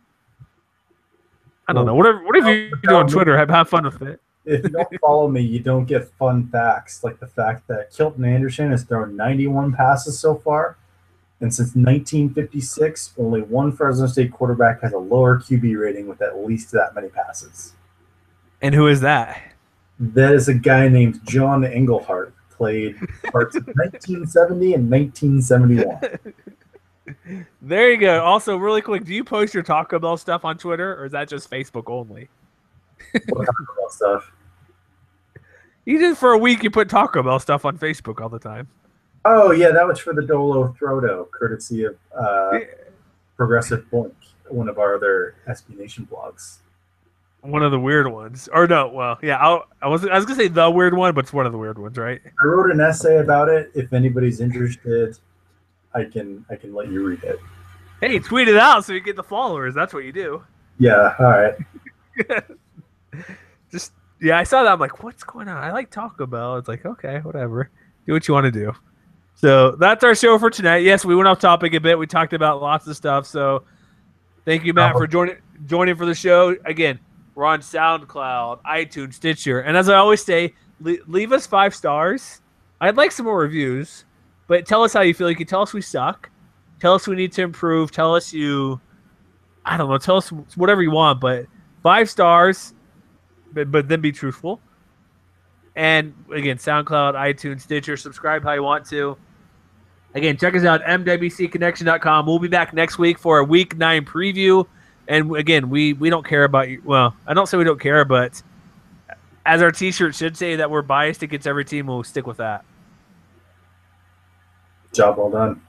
I don't know. Whatever you do on Twitter, have fun with it. If you don't follow me, you don't get fun facts like the fact that Kilton Anderson has thrown 91 passes so far. And since 1956, only one Fresno State quarterback has a lower QB rating with at least that many passes. And who is that? That is a guy named John Englehart, played parts of 1970 and 1971. There you go. Also, really quick, do you post your Taco Bell stuff on Twitter, or is that just Facebook only? What Taco Bell stuff? You did for a week. You put Taco Bell stuff on Facebook all the time. Oh yeah, that was for the Dolo Throwdo, courtesy of Progressive Boink, one of our other SB Nation blogs. One of the weird ones, or no? Well, yeah, I was gonna say the weird one, but it's one of the weird ones, right? I wrote an essay about it. If anybody's interested, I can let you read it. Hey, tweet it out so you get the followers. That's what you do. Yeah, all right. Just yeah, I saw that. I'm like, what's going on? I like Taco Bell. It's like, okay, whatever. Do what you want to do. So that's our show for tonight. Yes, we went off topic a bit. We talked about lots of stuff. So thank you, Matt, for joining for the show. Again, we're on SoundCloud, iTunes, Stitcher. And as I always say, leave us 5 stars. I'd like some more reviews, but tell us how you feel. You can tell us we suck. Tell us we need to improve. Tell us I don't know, tell us whatever you want, but 5 stars, but then be truthful. And again, SoundCloud, iTunes, Stitcher, subscribe how you want to. Again, check us out, mwcconnection.com. We'll be back next week for a Week 9 preview. And again, we don't care about you. Well, I don't say we don't care, but as our T-shirt should say, that we're biased against every team, we'll stick with that. Job well done.